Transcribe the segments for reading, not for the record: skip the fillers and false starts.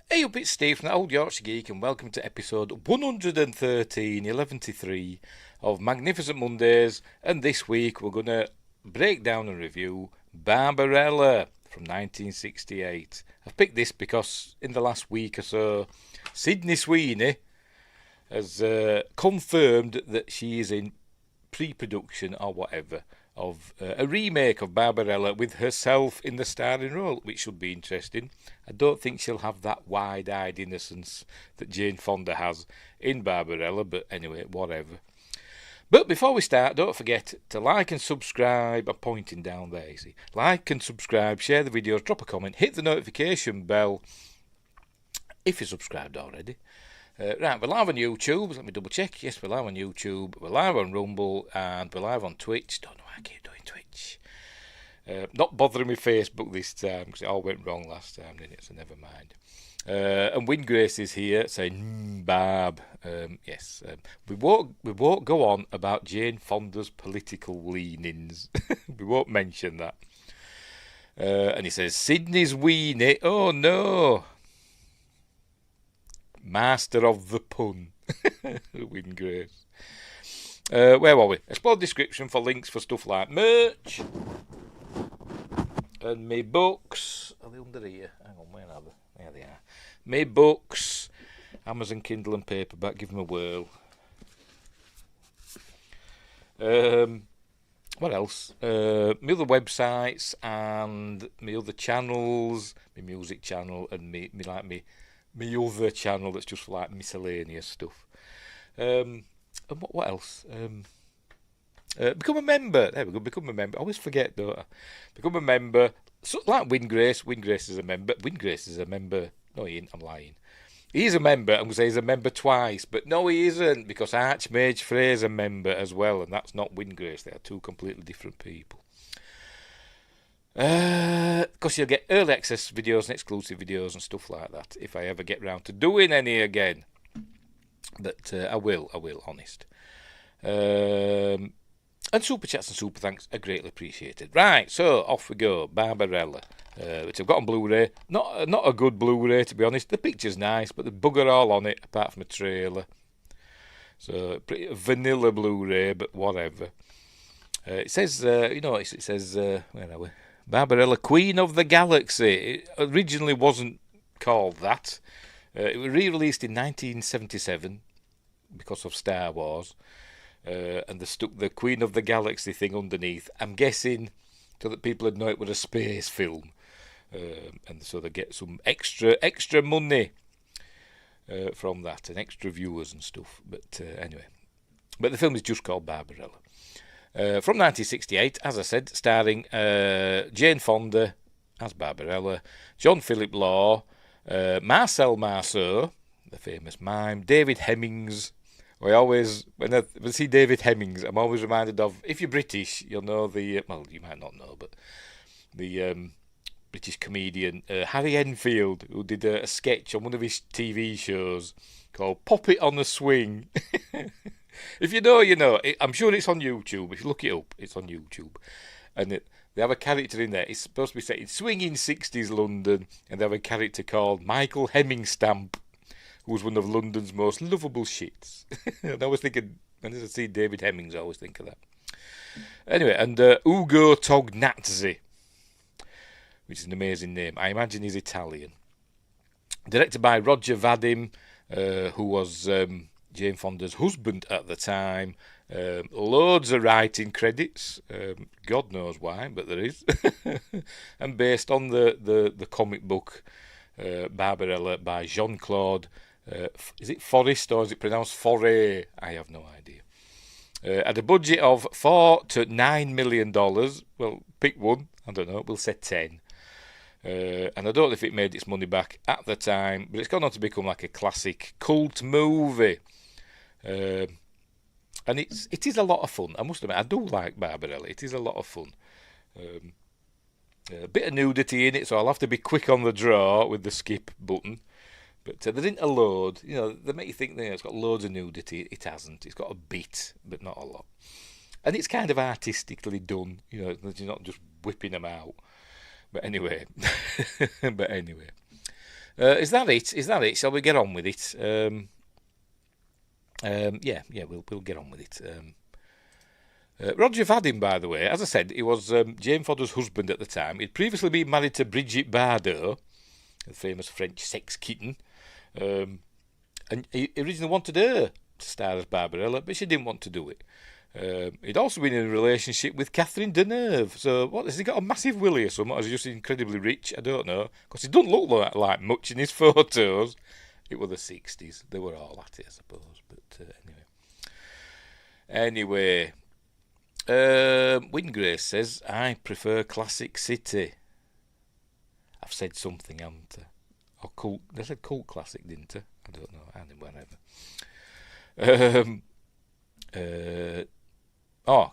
Hey up, it's Steve from the Old Yorkshire Geek, and welcome to episode 113, 11 of Magnificent Mondays. And this week we're going to break down and review Barbarella from 1968. I've picked this because in the last week or so, Sydney Sweeney has confirmed that she is in pre-production or whatever of a remake of Barbarella with herself in the starring role, which should be interesting. I don't think she'll have that wide-eyed innocence that Jane Fonda has in Barbarella, but anyway, whatever. But before we start, don't forget to like and subscribe. I'm pointing down there, you see. Like and subscribe, share the videos, drop a comment, hit the notification bell if you're subscribed already. Right, we're live on YouTube. Let me double check. Yes, we're live on YouTube. We're live on Rumble, and we're live on Twitch. Don't know why I keep doing Twitch. Not bothering with Facebook this time because it all went wrong last time, didn't it? So never mind. And Wingrace is here saying, Barb. Yes, we won't go on about Jane Fonda's political leanings. We won't mention that. And he says, Sydney Sweeney. Oh no. Master of the pun. Wingrace. Where were we? Explore description for links for stuff like merch and me books. Are they under here? Hang on, where are they? There they are. Me books, Amazon Kindle and paperback. Give them a whirl. What else? My other websites and my other channels, my music channel and me other channel that's just like miscellaneous stuff. And what else? Become a member. There we go. Become a member. I always forget, don't I? Become a member. So, like Wingrace. Wingrace is a member. Wingrace is a member. No, he ain't. I'm lying. He's a member. I'm going to say he's a member twice. But no, he isn't. Because Archmage Frey's a member as well. And that's not Wingrace. They are two completely different people. Because you'll get early access videos and exclusive videos and stuff like that if I ever get round to doing any again. But I will, honest. And super chats and super thanks are greatly appreciated. Right, so off we go. Barbarella, which I've got on Blu-ray. Not a good Blu-ray, to be honest. The picture's nice, but the bugger all on it, apart from a trailer. So pretty vanilla Blu-ray, but whatever. It says, it says, where are we? Barbarella, Queen of the Galaxy. It originally wasn't called that. It was re-released in 1977 because of Star Wars. And they stuck the Queen of the Galaxy thing underneath. I'm guessing so that people would know it was a space film. And so they get some extra money from that and extra viewers and stuff. But anyway. But the film is just called Barbarella. From 1968, as I said, starring Jane Fonda as Barbarella, John Philip Law, Marcel Marceau, the famous mime, David Hemmings. When I see David Hemmings, I'm always reminded of, if you're British, you'll know you might not know, but the British comedian Harry Enfield, who did a sketch on one of his TV shows called Pop It on a Swing. If you know, you know. I'm sure it's on YouTube. If you look it up, it's on YouTube. And they have a character in there. It's supposed to be set in swinging 60s London. And they have a character called Michael Hemmingstamp, who was one of London's most lovable shits. And I was thinking, when I see David Hemmings, I always think of that. Anyway, and Ugo Tognazzi, which is an amazing name. I imagine he's Italian. Directed by Roger Vadim, who was Jane Fonda's husband at the time. Loads of writing credits. God knows why, but there is. And based on the comic book Barbarella by Jean-Claude. Is it Forrest or is it pronounced Foray? I have no idea. At a budget of $4 to $9 million. Well, pick one. I don't know. We'll say 10. And I don't know if it made its money back at the time, but it's gone on to become like a classic cult movie. And it is a lot of fun. I must admit, I do like Barbarella. It is a lot of fun. A bit of nudity in it, so I'll have to be quick on the draw with the skip button. But there isn't a load. You know, they make you think it's got loads of nudity. It hasn't. It's got a bit, but not a lot. And it's kind of artistically done. You know, you're not just whipping them out. But anyway. Is that it? Is that it? Shall we get on with it? Yeah, we'll get on with it. Roger Vadim, by the way, as I said, he was Jane Fonda's husband at the time. He'd previously been married to Brigitte Bardot, the famous French sex kitten, and he originally wanted her to star as Barbarella, but she didn't want to do it. He'd also been in a relationship with Catherine Deneuve. So, what, has he got a massive willy or something? Or is he just incredibly rich? I don't know. Because he doesn't look like much in his photos. It were the 60s. They were all at it, I suppose. But anyway. Wingrace says, I prefer Classic City. I've said something, haven't I? Or cult. They said cult classic, didn't I? I don't know. Whatever.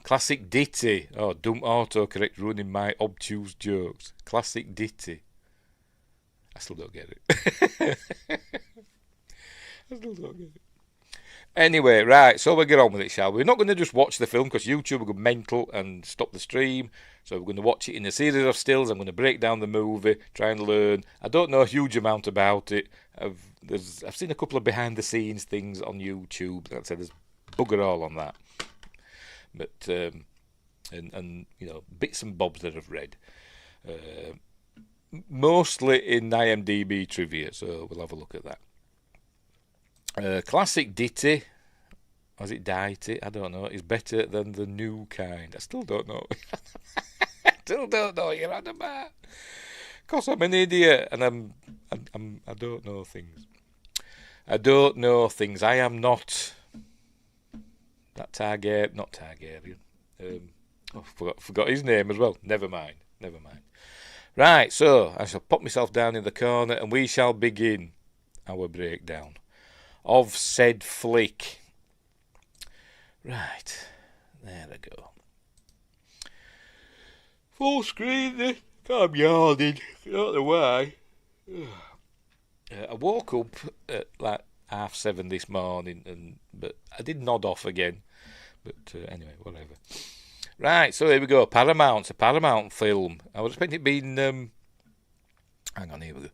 Classic Ditty. Oh, dumb autocorrect ruining my obtuse jokes. Classic Ditty. I still don't get it. I still don't get it. Anyway, right, so we'll get on with it, shall we? We're not going to just watch the film because YouTube will go mental and stop the stream. So we're going to watch it in a series of stills. I'm going to break down the movie, try and learn. I don't know a huge amount about it. I've seen a couple of behind-the-scenes things on YouTube. Like I said, there's bugger all on that. But, and you know, bits and bobs that I've read. Mostly in IMDb trivia, so we'll have a look at that. Classic Ditty, or is it Ditty? I don't know. Is better than the new kind. I still don't know. I still don't know what you're on about. Cause I'm an idiot and I don't know things. I don't know things. I am not that Targaryen. Not Targaryen. Forgot his name as well. Never mind. Right. So I shall pop myself down in the corner and we shall begin our breakdown of said flick. Right, there we go. Full screen then. I'm yawning. I don't know why. I woke up at like 7:30 this morning, but I did nod off again. But anyway, whatever. Right, so here we go. Paramount. It's a Paramount film. I was expecting it being. Hang on, here we go.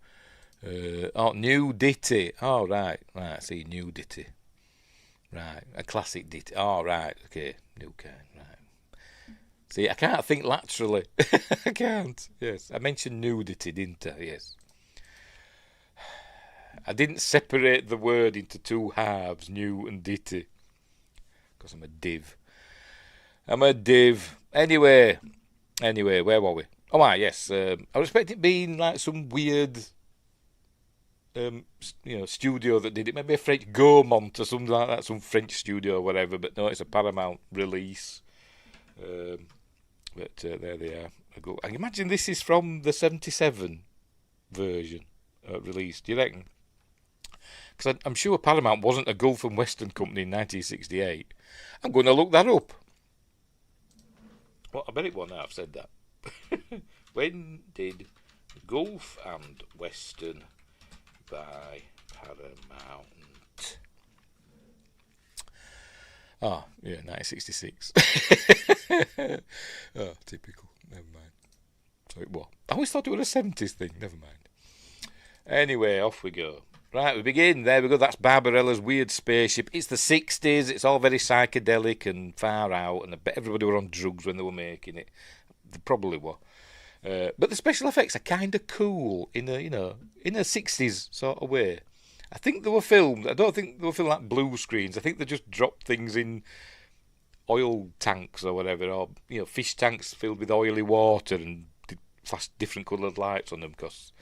New Ditty. Oh, right. See, New Ditty. Right, a classic Ditty. Oh, right, okay, new kind. Right. See, I can't think laterally. I can't. Yes, I mentioned nudity, didn't I? Yes. I didn't separate the word into two halves, new and ditty, because I'm a div. Anyway, where were we? Oh, yes. I was expecting it being like some weird, studio that did it. Maybe a French Gaumont or something like that, some French studio or whatever. But no, it's a Paramount release. But there they are. I imagine this is from the 77 version released. Do you reckon? Because I'm sure Paramount wasn't a Gulf and Western company in 1968. I'm going to look that up. Well, I bet it won't. I've said that. When did Gulf and Western by Paramount? Oh, yeah, 1966. Oh, typical. Never mind. So it was. I always thought it was a 70s thing. Never mind. Anyway, off we go. Right, we begin. There we go. That's Barbarella's weird spaceship. It's the 60s. It's all very psychedelic and far out. And I bet everybody were on drugs when they were making it. They probably were. But the special effects are kind of cool in a 60s sort of way. I think they were filmed. I don't think they were filmed like blue screens. I think they just dropped things in oil tanks or whatever, or fish tanks filled with oily water and flashed different coloured lights on them. Because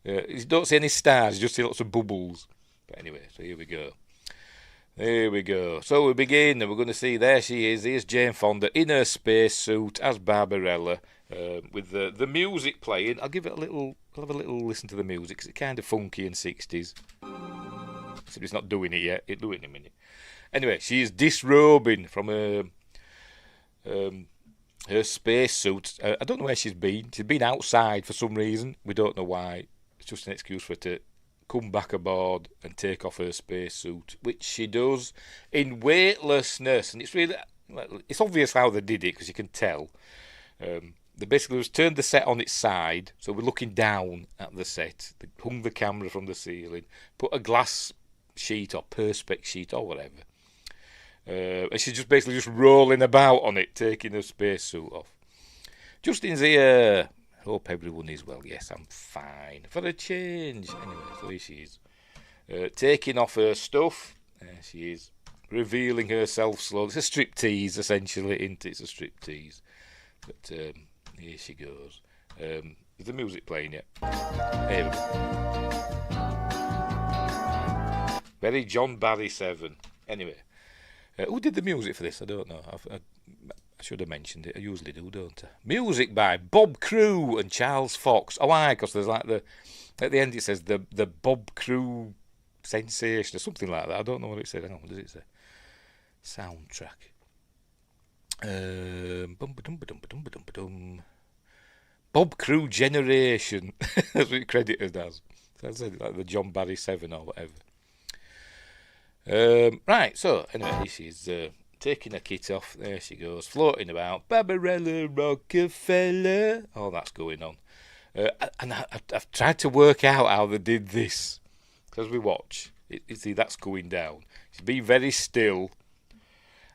you don't see any stars, you just see lots of bubbles. But anyway, so here we go. There we go. So we begin, and we're going to see there she is. Here's Jane Fonda in her spacesuit as Barbarella, with the music playing. I'll have a little listen to the music because it's kind of funky in 60s. Except it's not doing it yet. It'll do it in a minute. Anyway, she is disrobing from her spacesuit. I don't know where she's been. She's been outside for some reason. We don't know why. It's just an excuse for her to come back aboard and take off her spacesuit, which she does in weightlessness. And it's obvious how they did it because you can tell. they basically just turned the set on its side, so we're looking down at the set. They hung the camera from the ceiling, put a glass sheet or perspex sheet or whatever, and she's just basically just rolling about on it, taking her spacesuit off. Justin's here. Hope everyone is well. Yes, I'm fine for a change. Anyway, so here she is, taking off her stuff. There she is, revealing herself slowly. It's a striptease, essentially, isn't it? It's a striptease. But here she goes. Is the music playing yet? Here we go. Very John Barry 7. Anyway, who did the music for this? I don't know. I should have mentioned it. I usually do, don't I? Music by Bob Crew and Charles Fox. Oh, why? Because there's like at the end it says the Bob Crew sensation or something like that. I don't know what it said. Hang on, what does it say? Soundtrack. Bob Crew Generation. That's what it credited as. So I said like the John Barry 7 or whatever. Right, so anyway, she's taking her kit off. There she goes, floating about. Barbarella, Rockefeller. All that's going on. And I've tried to work out how they did this. As we watch, you see that's going down. She's being very still.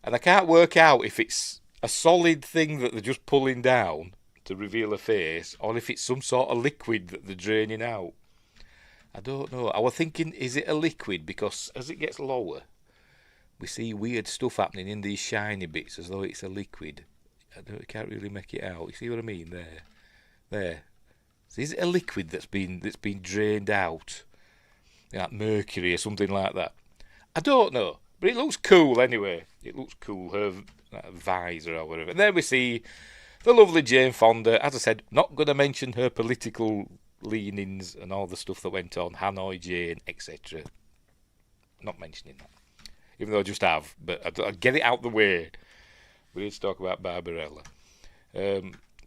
And I can't work out if it's a solid thing that they're just pulling down to reveal her face, or if it's some sort of liquid that they're draining out. I don't know. I was thinking, is it a liquid? Because as it gets lower, we see weird stuff happening in these shiny bits as though it's a liquid. I can't really make it out. You see what I mean? There. So is it a liquid that's been drained out? Like mercury or something like that. I don't know. But it looks cool anyway. It looks cool. Her visor or whatever. And then we see the lovely Jane Fonda. As I said, not going to mention her political leanings and all the stuff that went on, Hanoi Jane, etc. Not mentioning that, even though I just have, but I'd get it out the way. We need to talk about Barbarella.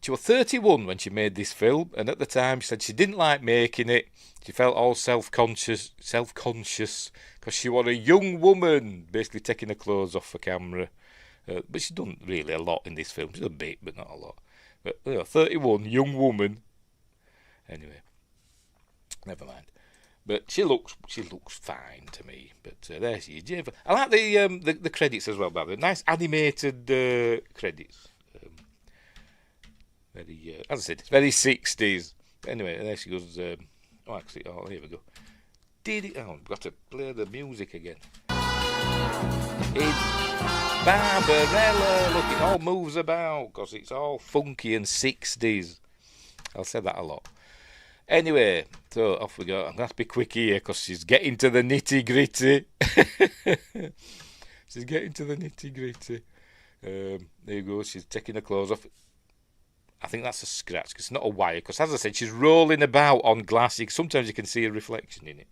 She was 31 when she made this film, and at the time she said she didn't like making it. She felt all self-conscious because she was a young woman, basically taking her clothes off for camera. But she's done really a lot in this film. She's done a bit, but not a lot. But 31, young woman. Anyway, never mind. But she looks fine to me. But there she is. I like the credits as well, by the way. Nice animated credits. Very, as I said, it's very 60s. Anyway, there she goes. Here we go. I've got to play the music again. It's Barbarella. Look, it all moves about because it's all funky and 60s. I'll say that a lot. Anyway, so off we go. I'm going to have to be quick here because she's getting to the nitty-gritty. She's getting to the nitty-gritty. There you go. She's taking her clothes off. I think that's a scratch because it's not a wire. Because as I said, she's rolling about on glass. Sometimes you can see a reflection in it.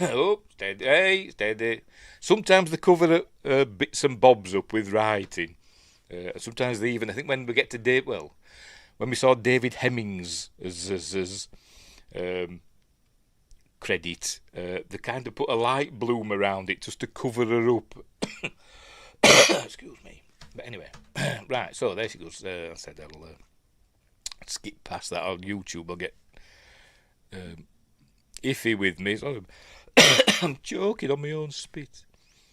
Oh, steady. Sometimes they cover bits and bobs up with writing. Sometimes they even, I think when we get to when we saw David Hemmings as credit, they kind of put a light bloom around it just to cover her up. Excuse me. But anyway, right, so there she goes. I said I'll skip past that on YouTube. I'll get iffy with me. So I'm choking on my own spit.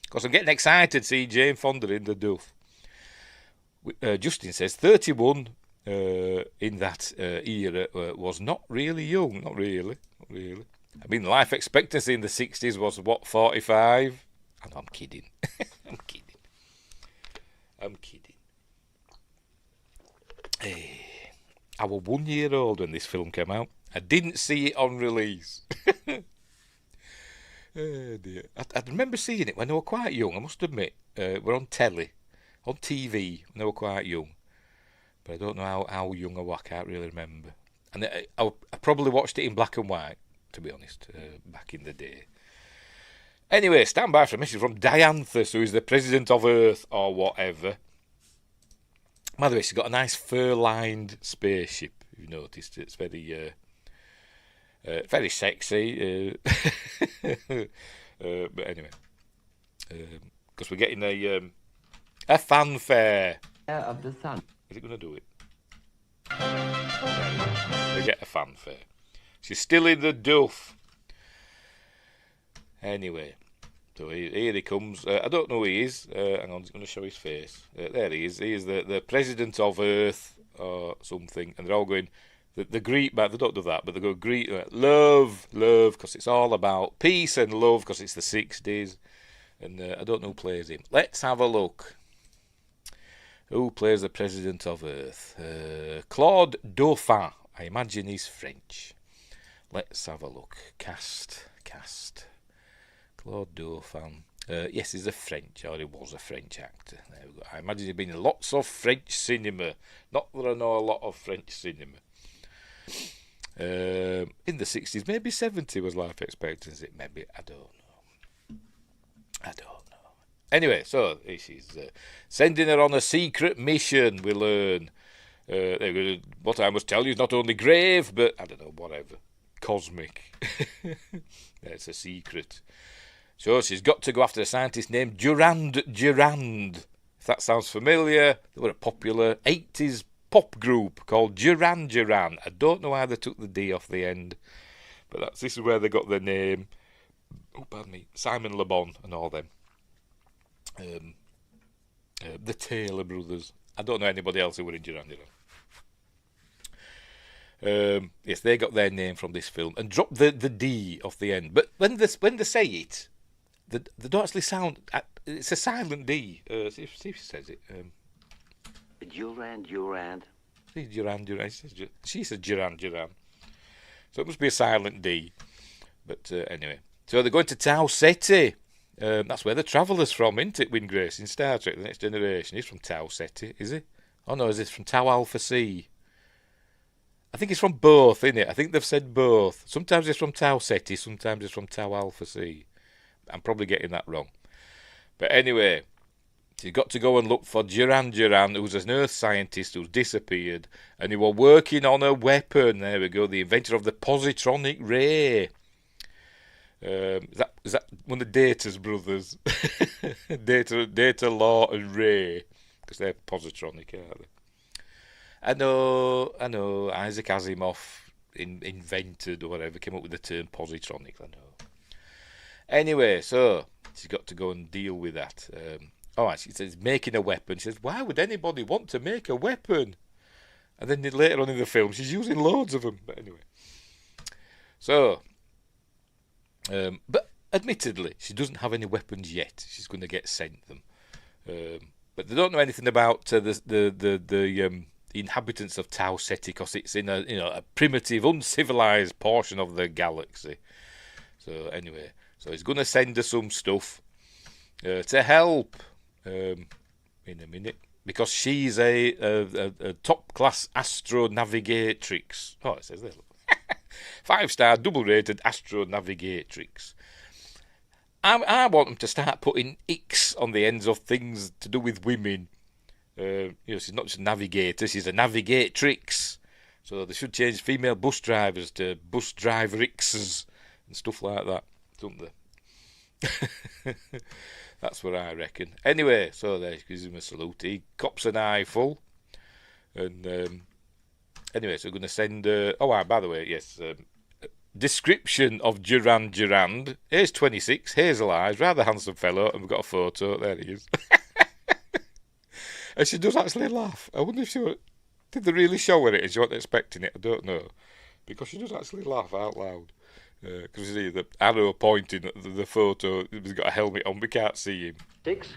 Because I'm getting excited to see Jane Fonda in the Duff. Justin says 31 in that era was not really young. Not really. I mean, life expectancy in the 60s was, 45? I'm kidding. I'm kidding. I was 1 year old when this film came out. I didn't see it on release. Oh dear. I remember seeing it when I was quite young, I must admit. We're on telly, on TV, when I was quite young. But I don't know how young I was, I can't really remember. And I probably watched it in black and white, to be honest, back in the day. Anyway, stand by for a message from Dianthus, who is the president of Earth or whatever. By the way, she's got a nice fur-lined spaceship. You've noticed it's very sexy. But anyway, because we're getting a fanfare. of the sun. Is it going to do it? They get a fanfare. She's still in the duff. Anyway, so here he comes. I don't know who he is. Hang on, I'm going to show his face. There he is. He is the president of Earth or something. And they're all going, the greet back. They don't do that, but they go greet, love, because it's all about peace and love, because it's the 60s. And I don't know who plays him. Let's have a look. Who plays the president of Earth? Claude Dauphin. I imagine he's French. Let's have a look. Cast. Claude Dauphin. Yes, he's a French, or he was a French actor. There we go. I imagine he's been in lots of French cinema. Not that I know a lot of French cinema. In the 60s, maybe 70 was life expectancy. Maybe, I don't know. Anyway, so she's sending her on a secret mission, we learn. What I must tell you is not only grave, but, I don't know, whatever. Cosmic. It's a secret. So she's got to go after a scientist named Durand. If that sounds familiar, they were a popular 80s pop group called Duran Duran. I don't know why they took the D off the end, but this is where they got their name. Oh, pardon me. Simon Le Bon and all them. The Taylor brothers. I don't know anybody else who were in Duran Duran. Yes, they got their name from this film and dropped the D off the end. But when they say it, they don't actually sound. It's a silent D. See if she says it. Duran. See Duran. She says Duran. So it must be a silent D. But anyway, so they're going to Tau Ceti. That's where the traveller's from, isn't it, Winggrace, in Star Trek: The Next Generation? He's from Tau Ceti, is he? Oh no, is it from Tau Alpha C? I think it's from both, isn't it? I think they've said both. Sometimes it's from Tau Ceti, sometimes it's from Tau Alpha C. I'm probably getting that wrong. But anyway, she's got to go and look for Duran, who's an Earth scientist who's disappeared, and he was working on a weapon. There we go, the inventor of the positronic ray. Is that one of Data's brothers? Data, Law and Ray, because they're positronic, aren't they? I know. Isaac Asimov invented or whatever, came up with the term positronic. I know. Anyway, so she's got to go and deal with that. She says making a weapon. She says, why would anybody want to make a weapon? And then later on in the film, she's using loads of them. But anyway, so. But admittedly, she doesn't have any weapons yet. She's going to get sent them. But they don't know anything about the inhabitants of Tau Ceti, because it's in a primitive, uncivilized portion of the galaxy. So anyway, so he's going to send her some stuff to help in a minute, because she's a top class astronavigatrix. Oh, it says there. 5-star double-rated astronavigatrix. I want them to start putting X on the ends of things to do with women. She's not just a navigator, she's a navigatrix. So they should change female bus drivers to bus driverixes and stuff like that, don't they? That's what I reckon. Anyway, so there, she gives him a salute. He cops an eyeful. And anyway, so we're going to send... by the way, yes... description of Duran. Age 26, hazel eyes, rather handsome fellow, and we've got a photo. There he is. And she does actually laugh. I wonder if did they really show her it and she wasn't expecting it? I don't know. Because she does actually laugh out loud. Because you see the arrow pointing at the photo, he's got a helmet on, we can't see him. 6,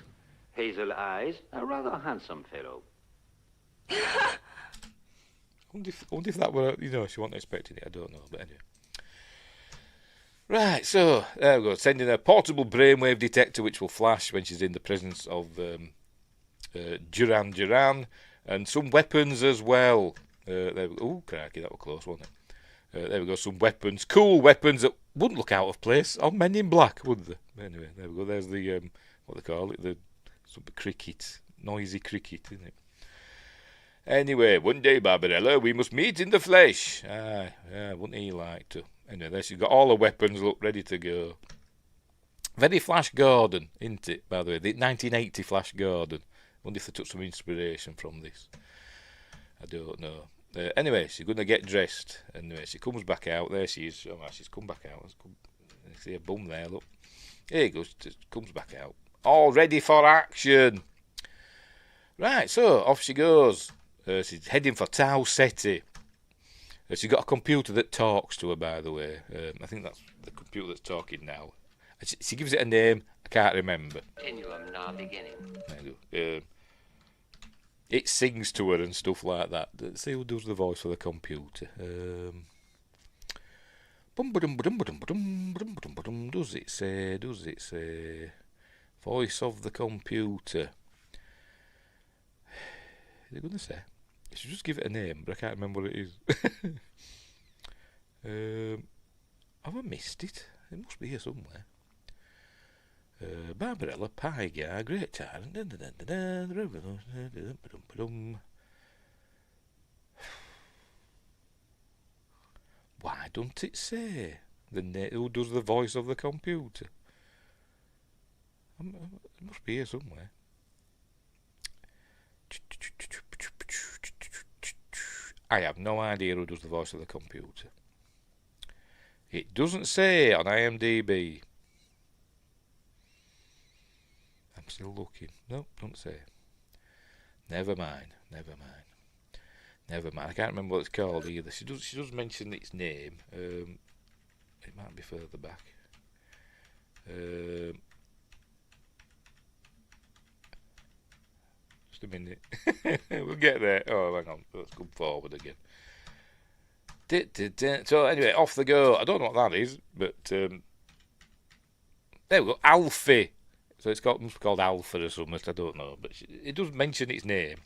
hazel eyes, a rather handsome fellow. I wonder if that were, she wasn't expecting it. I don't know, but anyway. Right, so there we go. Sending a portable brainwave detector which will flash when she's in the presence of Duran, and some weapons as well. There we go. Oh, crikey, that was close, wasn't it? There we go, some weapons. Cool weapons that wouldn't look out of place on Men in Black, would they? Anyway, there we go. There's the, what they call it, the cricket. Noisy cricket, isn't it? Anyway, one day, Barbarella, we must meet in the flesh. Yeah, wouldn't he like to? Anyway, there she's got all the weapons ready to go. Very Flash Gordon, isn't it, by the way? The 1980 Flash Gordon. Wonder if they took some inspiration from this. I don't know. Anyway, she's going to get dressed. Anyway, she comes back out. There she is. Oh, she's come back out. See a bum there, look. Here he goes. Just comes back out. All ready for action. Right, so off she goes. She's heading for Tau Ceti. She's got a computer that talks to her, by the way. I think that's the computer that's talking now. She gives it a name. I can't remember. Continuum now beginning. There you go. It sings to her and stuff like that. Let's see who does the voice for the computer. Does it say? Does it say? Voice of the computer. Is it going to say? I should just give it a name, but I can't remember what it is. Have I missed it? It must be here somewhere. Barbarella, Pie Guy, Great Tyrant. Why don't it say who does the voice of the computer? It must be here somewhere. I have no idea who does the voice of the computer. It doesn't say on IMDb. I'm still looking. No, don't say. Never mind. I can't remember what it's called either. She does mention its name. It might be further back. Just a minute. We'll get there. Oh, hang on. Let's go forward again. So anyway, off they go. I don't know what that is, but there we go. Alfie. So it's must be called Alpha or something. I don't know, but it does mention its name.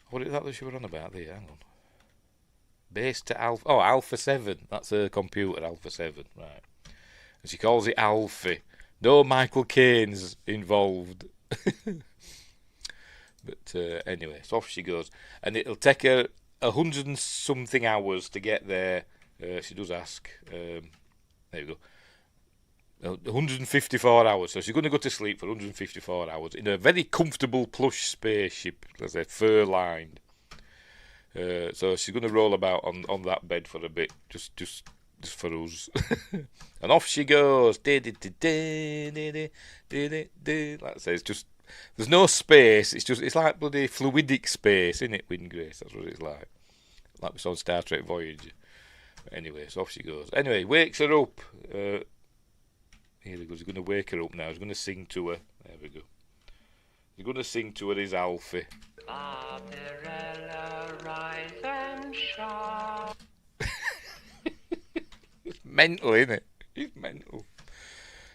What is that she were on about there? Hang on. Based to Alpha. Oh, Alpha 7. That's her computer, Alpha 7. Right. And she calls it Alfie. No Michael Caine's involved. But anyway, so off she goes. And it'll take her 100 and something hours to get there. She does ask. There you go. 154 hours. So she's going to go to sleep for 154 hours in a very comfortable plush spaceship. Let's say fur-lined. So she's going to roll about on that bed for a bit. Just for us. And off she goes. Like I say, it's just... There's no space. It's like bloody fluidic space, isn't it, Windgrace? That's what it's like. Like we saw on Star Trek Voyager. But anyway, so off she goes. Anyway, wakes her up. Here he goes. He's going to wake her up now. He's going to sing to her. There we go. He's going to sing to her his Alfie. Barbarella, rise and shine. It's mental, isn't it? It's mental.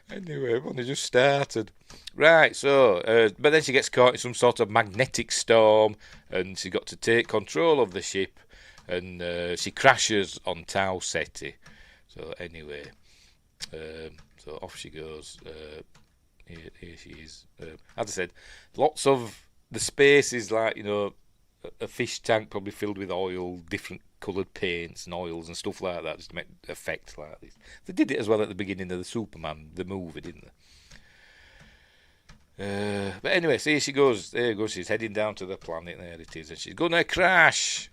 Anyway, I've only just started. Right, so, but then she gets caught in some sort of magnetic storm, and she got to take control of the ship, and she crashes on Tau Ceti. So anyway, so off she goes. Here she is. As I said, lots of the space is like, a fish tank probably filled with oil, different coloured paints and oils and stuff like that, just to make effects like this. They did it as well at the beginning of the Superman, the movie, didn't they? But anyway, so here she goes. There you go. She's heading down to the planet. There it is. And she's going to crash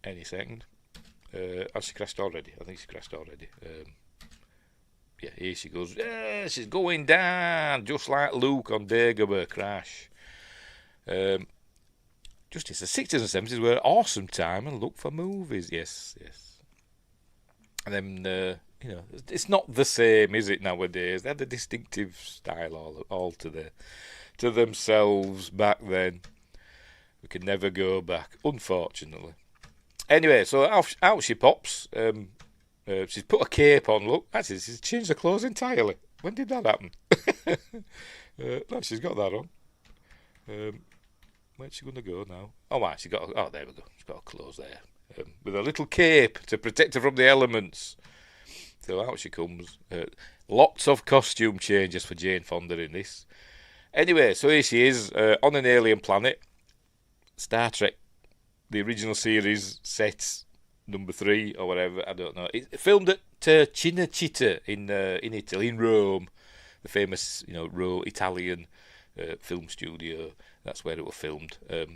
any second. Has she crashed already? I think she crashed already. Yeah, here she goes. Yeah, she's going down, just like Luke on Dagobah. Crash. Just it's the 60s and 70s were an awesome time and look for movies. Yes. And then, it's not the same, is it, nowadays? They had a distinctive style all to themselves back then. We can never go back, unfortunately. Anyway, so out she pops. She's put a cape on, look. Actually, she's changed her clothes entirely. When did that happen? No, she's got that on. Where's she going to go now? Oh, right, there we go. She's got her clothes there. With a little cape to protect her from the elements. So out she comes. Lots of costume changes for Jane Fonda in this. Anyway, so here she is on an alien planet. Star Trek, the original series, set number 3 or whatever, I don't know. It filmed at Cinecittà in Italy, in Rome. the famous, Italian film studio. That's where it was filmed. I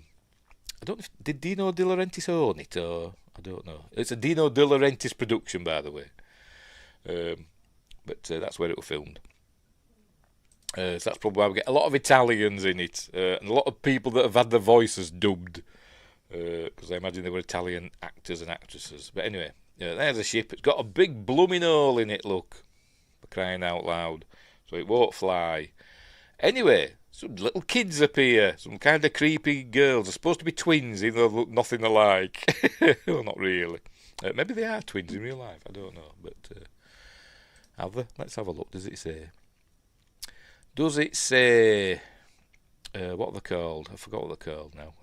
don't know did Dino De Laurentiis own it, or I don't know. It's a Dino De Laurentiis production, by the way. But that's where it was filmed. So that's probably why we get a lot of Italians in it, and a lot of people that have had their voices dubbed, because I imagine they were Italian actors and actresses. But anyway, there's a ship. It's got a big blooming hole in it, look, for crying out loud, so it won't fly. Anyway, some little kids appear, some kind of creepy girls. They're supposed to be twins, even though they look nothing alike. Well, not really. Maybe they are twins in real life, I don't know. But have they? Let's have a look. Does it say? Does it say... what are they called? I forgot what they're called now.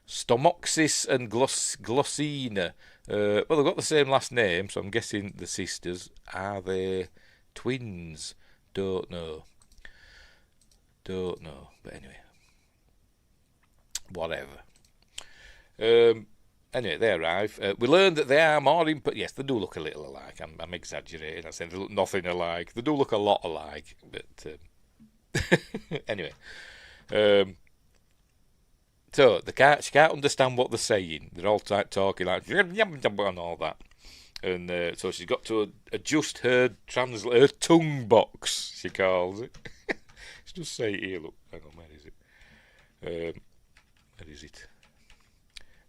Stomoxis and Glossina. Well, they've got the same last name, so I'm guessing the sisters. Are they twins? Don't know. But anyway. Whatever. Anyway, they arrive. We learned that they are more but yes, they do look a little alike. I'm exaggerating. I said they look nothing alike. They do look a lot alike. But anyway. So she can't understand what they're saying. They're all talking like and all that. And so she's got to adjust her tongue box, she calls it. Let's just say it here, look. Hang on, where is it? Where is it?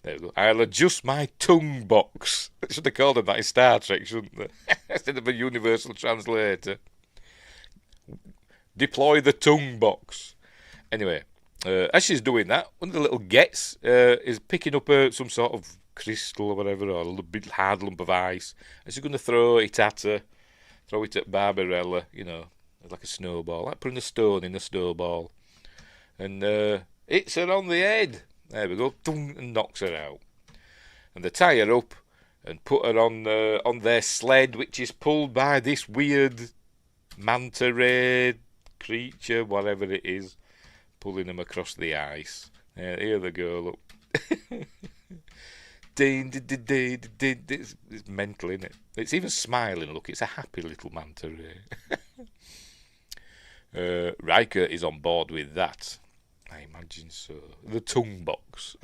There we go. I'll adjust my tongue box. They should have called it that in Star Trek, shouldn't they? Instead of a universal translator. Deploy the tongue box. Anyway, as she's doing that, one of the little gets is picking up some sort of crystal or whatever, or a little bit hard lump of ice, and she's going to throw it at her, throw it at Barbarella, like a snowball, like putting a stone in a snowball, and hits her on the head. There we go, and knocks her out. And they tie her up and put her on their sled, which is pulled by this weird manta ray creature, whatever it is, pulling them across the ice. Here they go, look. It's mental, isn't it? It's even smiling, look. It's a happy little manta ray. Riker is on board with that. I imagine so. The tongue box.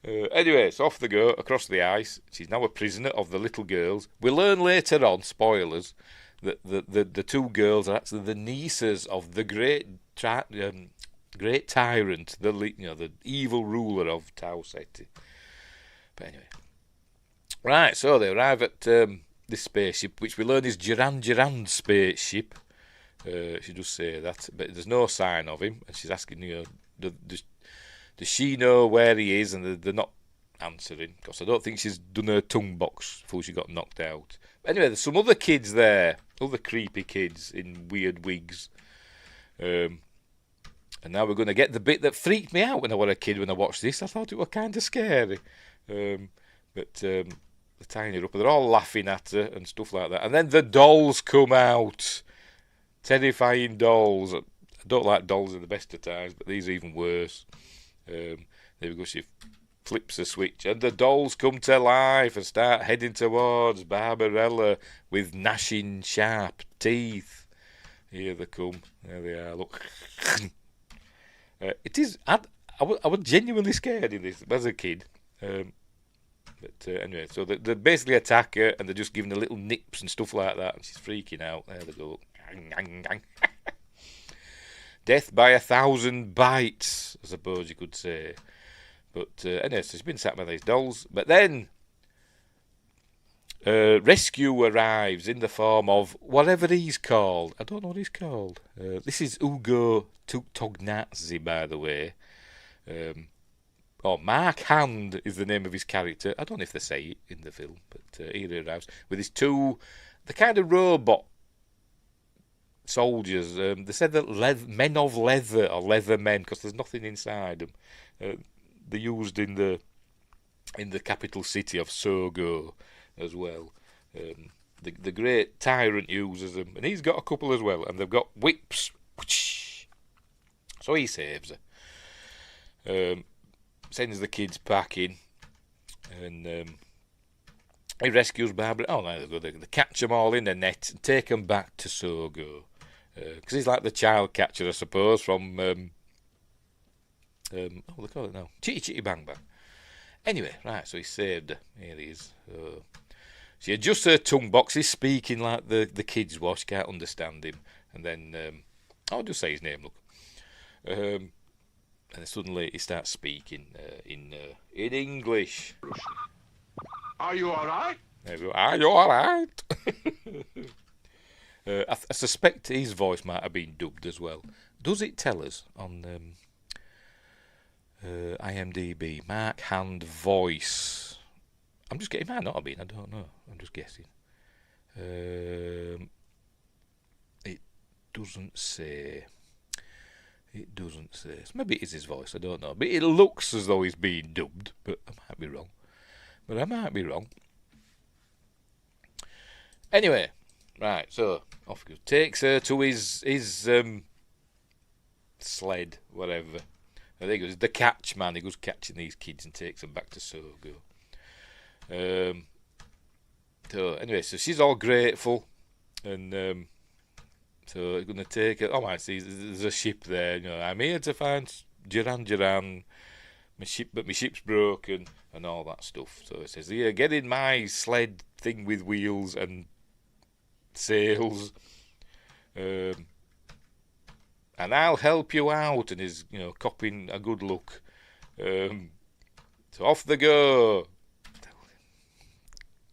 Anyway, so off they go across the ice. She's now a prisoner of the little girls. We learn later on, spoilers, that the two girls are actually the nieces of the great tyrant, the evil ruler of Tau Ceti. But anyway, right. So they arrive at this spaceship, which we learn is Duran spaceship. She does say that, but there's no sign of him, and she's asking, does she know where he is? And they're not answering, because I don't think she's done her tongue box before she got knocked out. But anyway, there's some other kids there, other creepy kids in weird wigs. And now we're going to get the bit that freaked me out when I was a kid when I watched this. I thought it was kind of scary. But they're tying her up, and they're all laughing at her and stuff like that. And then the dolls come out. Terrifying dolls. I don't like dolls at the best of times, but these are even worse. There we go. She flips a switch, and the dolls come to life and start heading towards Barbarella with gnashing sharp teeth. Here they come. There they are. Look. It is. I was genuinely scared in this as a kid. But anyway, so they basically attack her, and they're just giving her little nips and stuff like that, and she's freaking out. There they go. Death by 1,000 bites, I suppose you could say. But anyway, so she's been sat by these dolls. But then rescue arrives in the form of whatever he's called. I don't know what he's called. This is Ugo Tognazzi, by the way. Mark Hand is the name of his character. I don't know if they say it in the film, but here he arrives with his the kind of robot soldiers. They said that men of leather, or leather men, because there's nothing inside them. They're used in the capital city of Sogo as well. The great tyrant uses them, and he's got a couple as well, and they've got whips. So he saves her. Sends the kids packing, and he rescues Barbarella. Oh, no, they catch them all in the net and take them back to Sogo. Because he's like the child catcher, I suppose, from... what do they call it now? Chitty Chitty Bang Bang. Anyway, right, so he saved her. Here he is. She adjusts her tongue box. He's speaking like the kids watch. Can't understand him. And then... I'll just say his name, look. And then suddenly he starts speaking in English. Are you all right? There we go. Are you all right? I suspect his voice might have been dubbed as well. Does it tell us on IMDb? Mark Hand voice. I'm just getting. It might not have been. I don't know. I'm just guessing. It doesn't say. It doesn't say. So maybe it is his voice. I don't know. But it looks as though he's being dubbed. But I might be wrong. Anyway, right. So off he goes. Takes her to his sled, whatever. And there he goes. The catch man. He goes catching these kids and takes them back to Sogo. So anyway, so she's all grateful, and so he's gonna take her. Oh, I see. There's a ship there. You know, I'm here to find Duran. My ship's broken and all that stuff. So it says, "Here, get in my sled thing with wheels and sails, and I'll help you out." And he's, copping a good look. So off they go.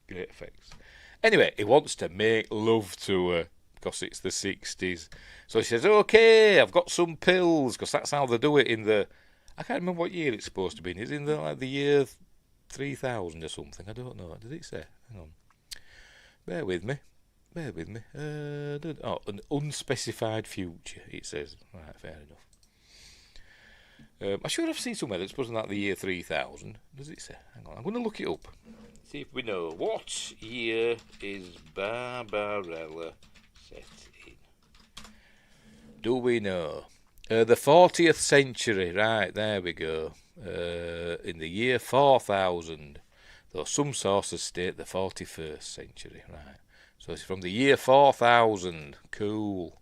Great effects. Anyway, he wants to make love to her because it's the 60s. So she says, "Okay, I've got some pills," because that's how they do it in the... I can't remember what year it's supposed to be. It's in the year 3000 or something. I don't know. Did it say? Hang on. Bear with me. An unspecified future, it says. Right, fair enough. I'm sure I've seen somewhere that's supposed to be like the year 3000. Does it say? Hang on. I'm going to look it up. See if we know. What year is Barbarella set in? Do we know? The 40th century. Right, there we go. In the year 4000. Though some sources state the 41st century. Right. So it's from the year 4000. Cool.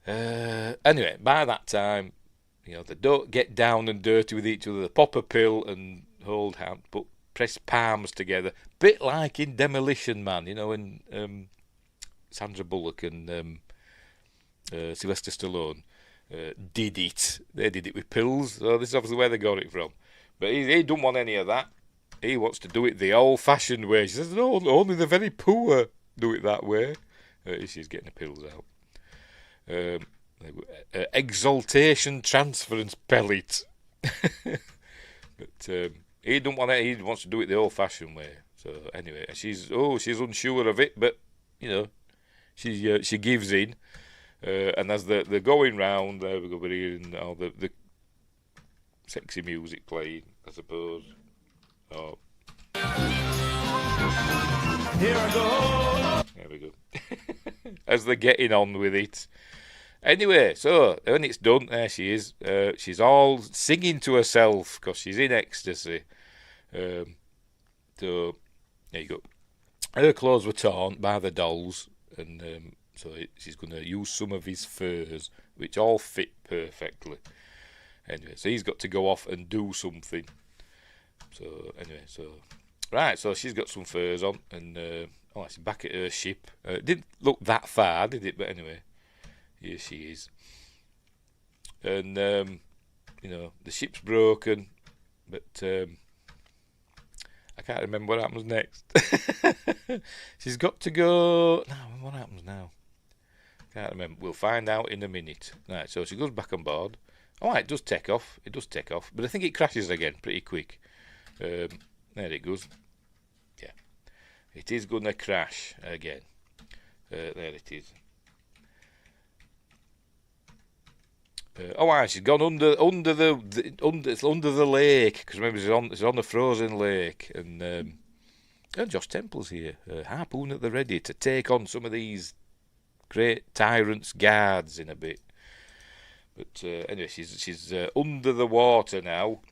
Anyway, by that time, they don't get down and dirty with each other. They pop a pill and hold hands, but press palms together. Bit like in Demolition Man, when Sandra Bullock and Sylvester Stallone did it. They did it with pills. So this is obviously where they got it from. But he don't want any of that. He wants to do it the old-fashioned way. She says, "No, only the very poor do it that way." She's getting the pills out. Exaltation transference pellet. But he don't want it. He wants to do it the old-fashioned way. So anyway, she's unsure of it, but she gives in. And as they're going round, there we go, we're hearing all the sexy music playing, I suppose. Oh. Here I go. There we go. As they're getting on with it. Anyway, so when it's done, there she is. She's all singing to herself because she's in ecstasy. So there you go. Her clothes were torn by the dolls, and so she's going to use some of his furs, which all fit perfectly. Anyway, so he's got to go off and do something. So anyway, right, so she's got some furs on, and she's back at her ship. It didn't look that far, did it? But anyway, here she is. And the ship's broken, but I can't remember what happens next. She's got to go. No, what happens now? Can't remember. We'll find out in a minute. Right, so she goes back on board. Oh, it does take off. But I think it crashes again pretty quick. There it goes. Yeah. It is going to crash again. There it is. She's gone under the lake, because remember she's on a frozen lake, and Josh Temple's here, harpoon at the ready to take on some of these great tyrants' guards in a bit. But anyway, she's under the water now,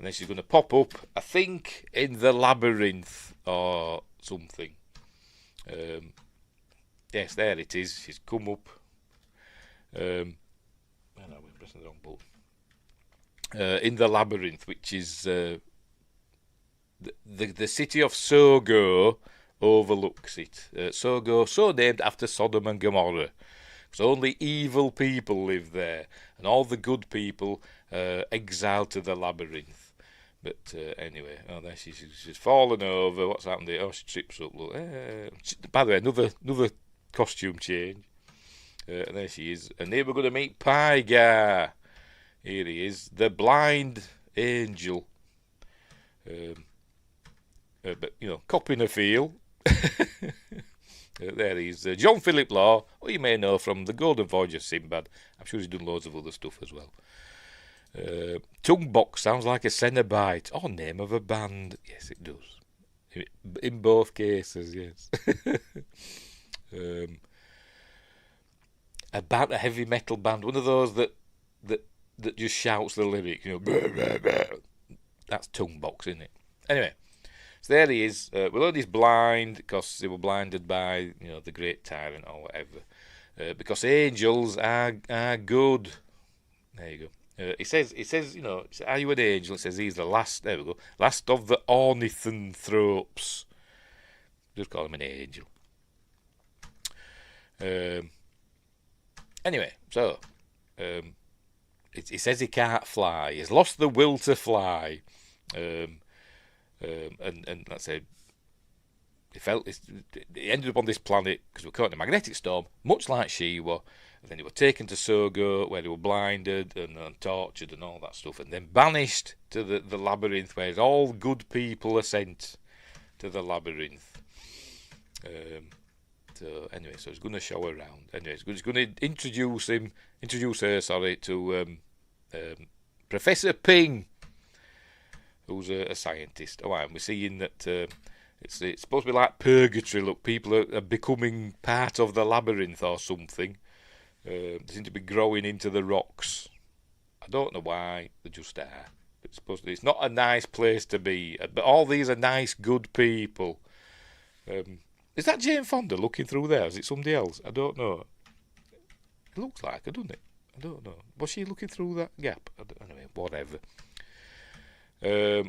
and then she's going to pop up, I think, in the labyrinth or something. Yes, there it is. She's come up. I know we're pressing the wrong button. In the labyrinth, which is the city of Sogo overlooks it. Sogo, so named after Sodom and Gomorrah. Because only evil people live there, and all the good people exiled to the labyrinth. But anyway, there she's fallen over. What's happened there? Oh, she trips up. Look. By the way, another costume change. And there she is. And then we're going to meet Pygar. Here he is, the blind angel. But, copping a feel. There he is. John Philip Law, who you may know from The Golden Voyage of Sinbad. I'm sure he's done loads of other stuff as well. Tongue box sounds like a Cenobite. Oh, name of a band. Yes, it does. In both cases, yes. A heavy metal band. One of those that just shouts the lyric. Blah, blah, blah. That's tongue box, isn't it? Anyway. So there he is. We learned he's blind because they were blinded by, the great tyrant or whatever. Because angels are good. There you go. He says, are you an angel? It says he's the last. There we go. Last of the ornithanthropes. Just call him an angel. Anyway, so he says he can't fly. He's lost the will to fly. And let's say he ended up on this planet because we're caught in a magnetic storm, much like she were. And then they were taken to Sogo, where they were blinded and tortured and all that stuff, and then banished to the labyrinth, where all good people are sent to the labyrinth. So anyway, so he's going to show her around. Anyway, he's going to introduce her, to Professor Ping, who's a scientist. Oh, and we're seeing that it's supposed to be like purgatory. Look, people are becoming part of the labyrinth or something. They seem to be growing into the rocks. I don't know why, they just are. It's not a nice place to be, but all these are nice, good people. Is that Jane Fonda looking through there? Is it somebody else? I don't know. It looks like her, doesn't it? I don't know. Was she looking through that gap? Anyway, whatever. There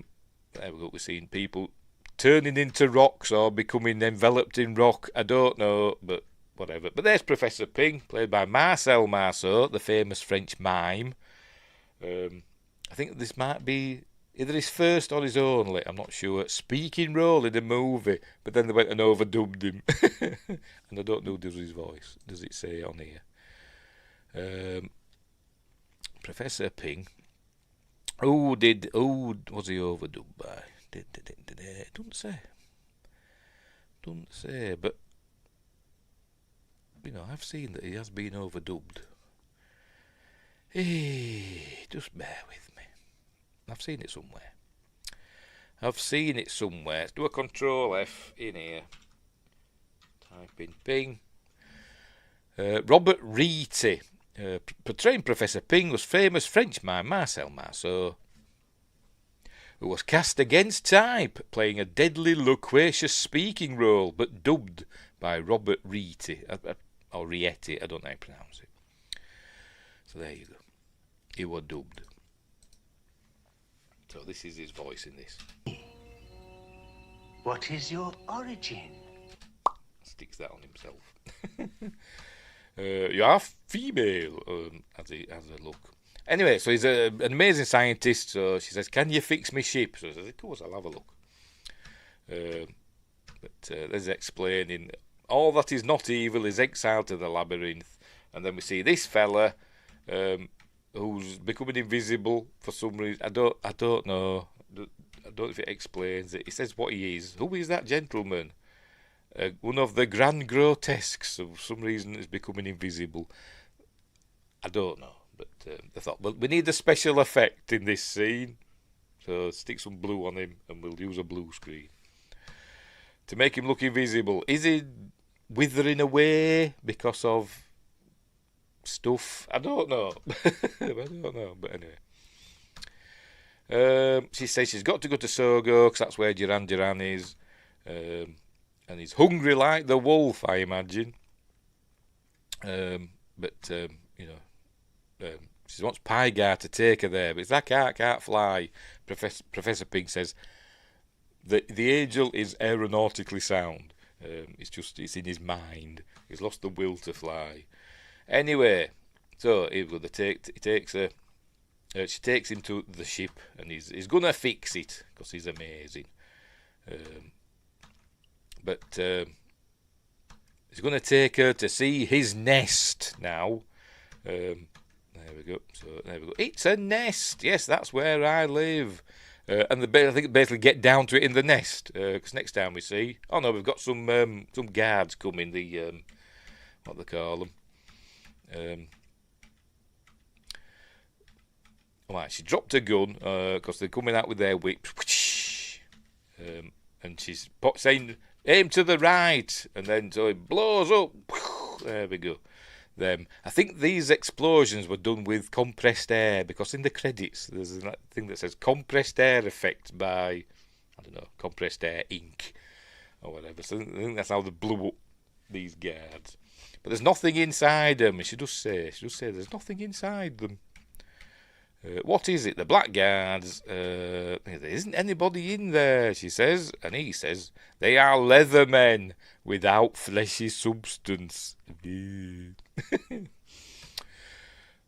we go. We're seeing people turning into rocks or becoming enveloped in rock. I don't know, but whatever. But there's Professor Ping, played by Marcel Marceau, the famous French mime. I think this might be either his first or his only, I'm not sure, speaking role in a movie, but then they went and overdubbed him. And I don't know who does his voice. Does it say on here? Professor Ping. Who was he overdubbed by? It doesn't say. But I've seen that he has been overdubbed. Just bear with me. I've seen it somewhere. Let's do a Control F in here. Type in Ping. Robert Reety, portraying Professor Ping, was famous French mime Marcel Marceau, who was cast against type, playing a deadly loquacious speaking role, but dubbed by Robert Reety, or Rieti, I don't know how to pronounce it. So there you go. He was dubbed. So this is his voice in this. What is your origin? Sticks that on himself. You are female, as a look. Anyway, so he's an amazing scientist. So she says, "Can you fix me ship?" So he says, "Of course, I'll have a look." But there's explaining all that is not evil is exiled to the labyrinth, and then we see this fella who's becoming invisible for some reason. I don't know. I don't know if it explains it. It says what he is. Who is that gentleman? One of the grand grotesques. For some reason, is becoming invisible. I don't know. But they thought, well, we need a special effect in this scene. So stick some blue on him and we'll use a blue screen to make him look invisible. Is he withering away because of stuff? I don't know. But anyway. She says she's got to go to Sogo because that's where Duran Duran is. And he's hungry like the wolf, I imagine. She wants Pygar to take her there, but that can't fly. Professor Pig says the angel is aeronautically sound. It's in his mind. He's lost the will to fly. Anyway, so he takes her. She takes him to the ship, and he's gonna fix it because he's amazing. But he's gonna take her to see his nest now. There we go. So there we go. It's a nest. Yes, that's where I live. And I think basically get down to it in the nest. Because next time we see, oh no, we've got some guards coming. The what they call them. Right, she dropped her gun because they're coming out with their whips. And she's saying, aim to the right. And then so it blows up. There we go. I think these explosions were done with compressed air because in the credits there's a thing that says compressed air effect by, I don't know, compressed air Inc. or whatever. So I think that's how they blew up these guards. But there's nothing inside them. And she does say there's nothing inside them. What is it? The blackguards. There isn't anybody in there, she says. And he says, they are leather men without fleshy substance.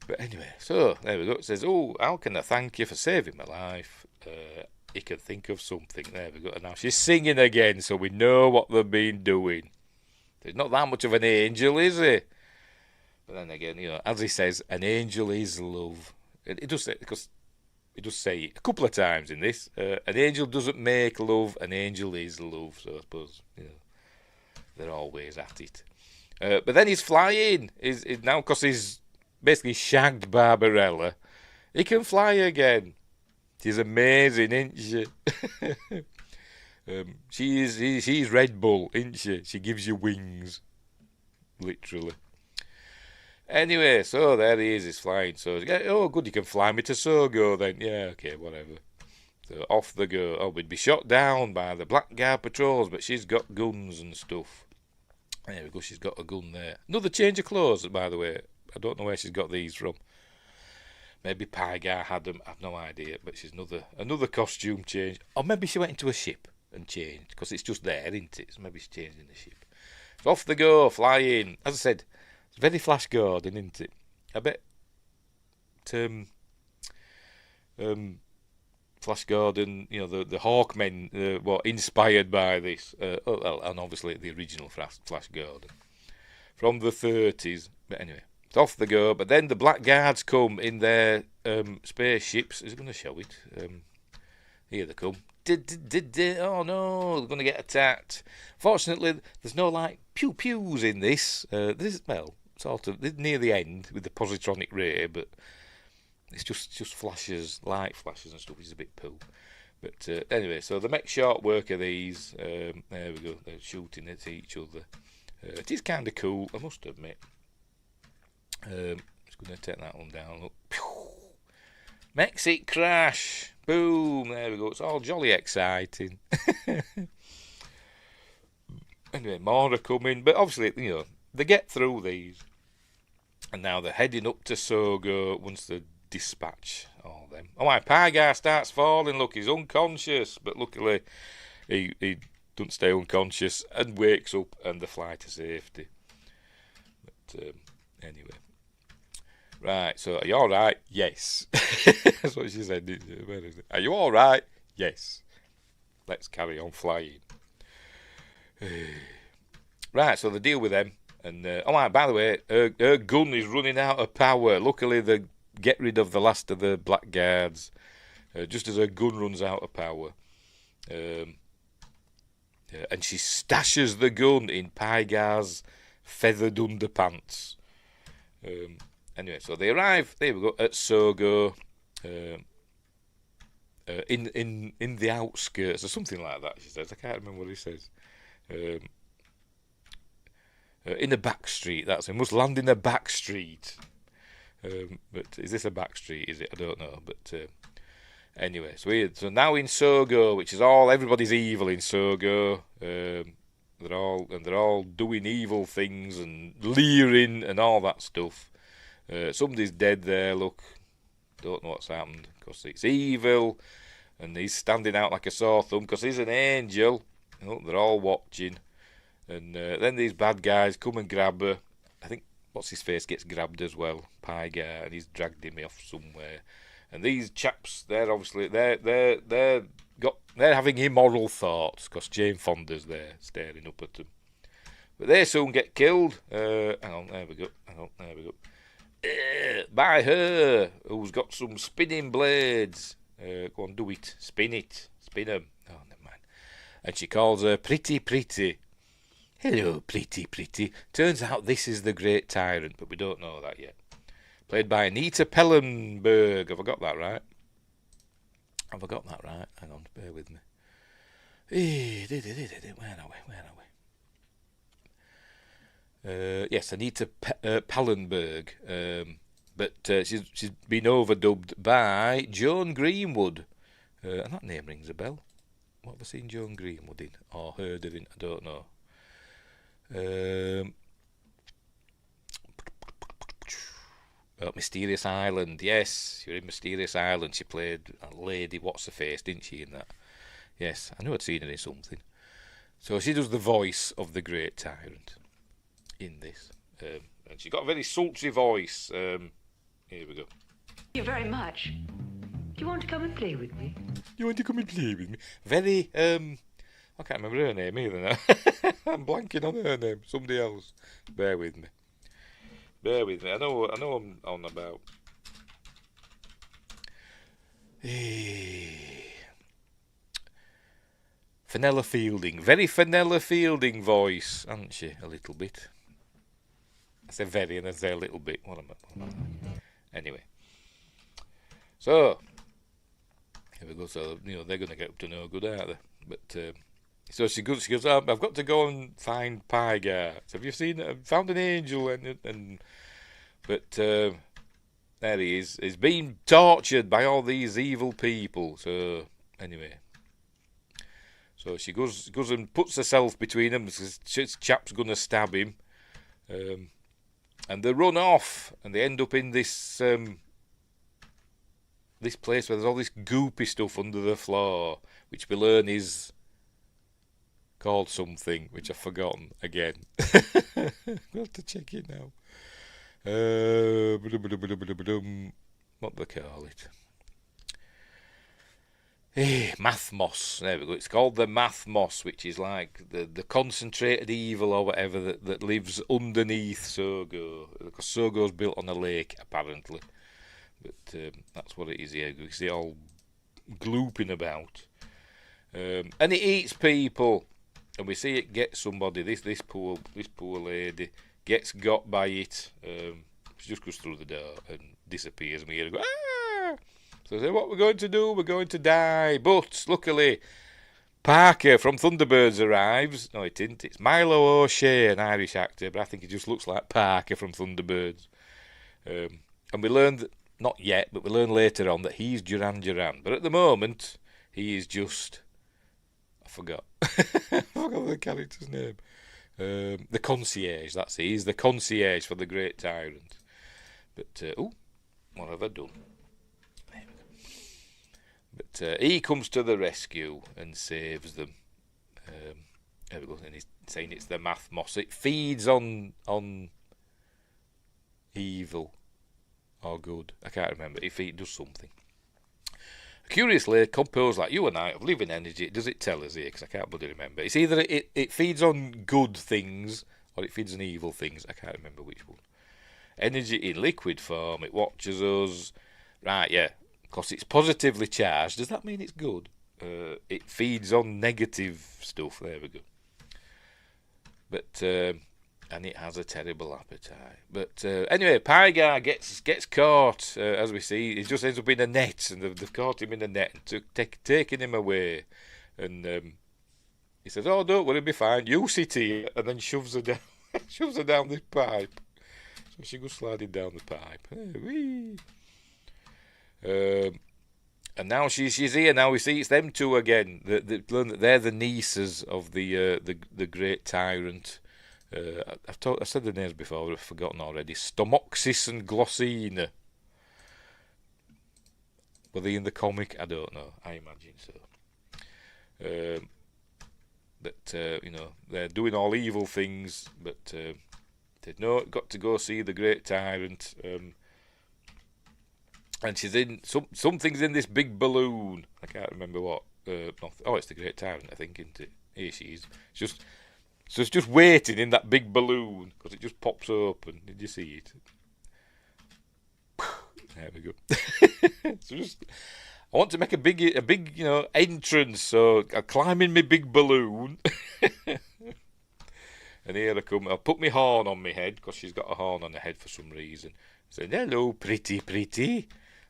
But anyway, so there we go. It says, oh, how can I thank you for saving my life? He can think of something. There we go. And now she's singing again, so we know what they've been doing. There's not that much of an angel, is he? But then again, as he says, an angel is love. It does say, because it does say a couple of times in this, an angel doesn't make love, an angel is love. So I suppose they're always at it. But then he's flying. He's now, because he's basically shagged Barbarella, he can fly again. She's amazing, isn't she? She's Red Bull, isn't she? She gives you wings, literally. Anyway, so there he is, he's flying. So, oh, good, you can fly me to Sogo then. Yeah, okay, whatever. So off they go. Oh, we'd be shot down by the blackguard patrols, but she's got guns and stuff. There we go, she's got a gun there. Another change of clothes, by the way. I don't know where she's got these from. Maybe Pygar had them, I've no idea. But she's another costume change. Or maybe she went into a ship and changed, because it's just there, isn't it? So maybe she's changed in the ship. So off they go, flying. As I said, it's very Flash Gordon, isn't it? I bet Flash Gordon, the Hawkmen were inspired by this. And obviously the original Flash Gordon from the 30s. But anyway, it's off they go. But then the Blackguards come in their spaceships. Is it going to show it? Here they come. Oh no, they're going to get attacked. Fortunately, there's no pew-pews in this. Sort of near the end with the positronic ray, but it's just flashes, light flashes and stuff. It's a bit poo. But anyway, so they make short work of these. There we go. They're shooting at each other. It is kind of cool, I must admit. Just going to take that one down. Look. Pew! Makes it crash. Boom. There we go. It's all jolly exciting. Anyway, more are coming. But obviously, they get through these. And now they're heading up to Sogo once they dispatch all them. Oh, my Pygar starts falling. Look, he's unconscious. But luckily, he doesn't stay unconscious and wakes up and they fly to safety. But anyway. Right, so are you all right? Yes. That's what she said, didn't she? Where is it? Are you all right? Yes. Let's carry on flying. Right, so they deal with them. And, by the way, her gun is running out of power. Luckily, they get rid of the last of the blackguards just as her gun runs out of power. And she stashes the gun in Pygar's feathered underpants. Anyway, so they arrive, there we go, at Sogo, in the outskirts, or something like that, she says. I can't remember what he says. In a back street, that's it. Must land in a back street. But is this a back street, is it? I don't know. But Anyway, so now in Sogo, which is everybody's evil in Sogo. They're all doing evil things and leering and all that stuff. Somebody's dead there. Look, don't know what's happened because it's evil, and he's standing out like a sore thumb because he's an angel. Look, they're all watching, and then these bad guys come and grab her. I think what's his face gets grabbed as well, Pie Guy, and he's dragged him off somewhere. And these chaps, they're having immoral thoughts because Jane Fonda's there staring up at them. But they soon get killed. Hang on, there we go. By her, who's got some spinning blades. Go on, do it. Spin them. Oh, never mind. And she calls her Pretty Pretty. Hello, Pretty. Turns out this is the Great Tyrant, but we don't know that yet. Played by Anita Pellenberg. Have I got that right? Hang on, bear with me. Where are we? Yes, Anita Pellenberg. But she's been overdubbed by Joan Greenwood. And that name rings a bell. What have I seen Joan Greenwood in? Or heard of it? I don't know. Mysterious Island. Yes, you're in Mysterious Island. She played a lady, what's her face, didn't she, in that? Yes, I knew I'd seen her in something. So she does the voice of the Great Tyrant in this. And she got a very sultry voice. Here we go. Thank you very much. Do you want to come and play with me? Very, I can't remember her name either now. I'm blanking on her name. Somebody else. Bear with me. I know I'm on about. Fenella Fielding. Very Fenella Fielding voice, hasn't she? A little bit. I say very and I say a little bit. What am I? Anyway. So, here we go. So, they're going to get up to no good, aren't they? But, so she goes, I've got to go and find Pie Guy. So have you seen it? I've found an angel but there he is. He's being tortured by all these evil people. So anyway. So she goes and puts herself between them because this chap's gonna stab him. And they run off and they end up in this this place where there's all this goopy stuff under the floor, which we learn is called something, which I've forgotten again. I'll have to check it now. What do they call it? Math moss. There we go. It's called the math moss, which is like the concentrated evil or whatever that lives underneath Sogo. Because Sogo's built on a lake, apparently. But that's what it is here. You see it all glooping about. And it eats people. And we see it get somebody. This poor lady gets got by it. She just goes through the door and disappears. And we hear her go, ah! So they say, what we're going to do? We're going to die. But luckily, Parker from Thunderbirds arrives. No, it didn't. It's Milo O'Shea, an Irish actor, but I think he just looks like Parker from Thunderbirds. And we learned, not yet, but we learn later on that he's Duran Duran. But at the moment, he is just, I forgot. I forgot the character's name. The concierge, that's it. He's the concierge for the Great Tyrant. But, what have I done? But he comes to the rescue and saves them. There we go. And he's saying it's the math moss. It feeds on evil or good. I can't remember. It does something. Curiously, composed like you and I of living energy, does it tell us here? Because I can't bloody remember. It's either it feeds on good things or it feeds on evil things. I can't remember which one. Energy in liquid form. It watches us. Right, yeah. Because it's positively charged. Does that mean it's good? It feeds on negative stuff. There we go. But and it has a terrible appetite. But anyway, Pie Guy gets caught, as we see. He just ends up in a net, and they've caught him in a net and taken him away. And he says, "Oh, don't worry, it'll be fine. You sit here," and then shoves her down, shoves her down this pipe. So she goes sliding down the pipe. Whee! And now she's here. Now we see it's them two again. They learn that they're the nieces of the great tyrant. I've said the names before, but I've forgotten already. Stomoxis and Glossina. Were they in the comic? I don't know. I imagine so. They're doing all evil things, but they've got to go see the great tyrant. And she's in something's in this big balloon. I can't remember what. It's the great tyrant, I think, isn't it? Here she is. It's just waiting in that big balloon because it just pops open. Did you see it? There we go. I want to make a big entrance, so I climb in my big balloon. And here I come. I'll put my horn on my head because she's got a horn on her head for some reason. Saying, hello, pretty.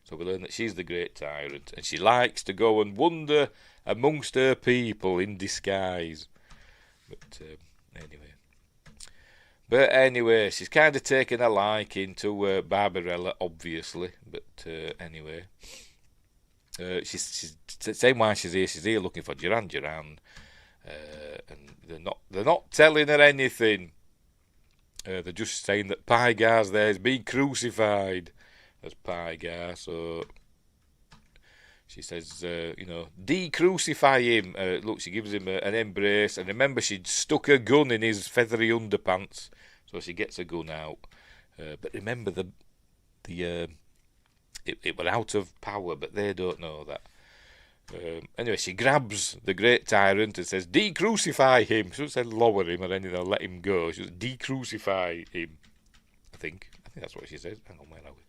So we learn that she's the great tyrant, and she likes to go and wander amongst her people in disguise. But anyway, she's kind of taken a liking to Barbarella, obviously. But anyway, she's saying why she's here looking for Duran, and they're not telling her anything. They're just saying that Pygar's there is being crucified as Pygar. So she says, de-crucify him. Look, she gives him an embrace. And remember, she'd stuck a gun in his feathery underpants. So she gets a gun out. But remember, it were out of power, but they don't know that. Anyway, she grabs the great tyrant and says, de-crucify him. She doesn't say lower him or anything, or let him go. She says, de-crucify him. I think that's what she says. Hang on, where are we?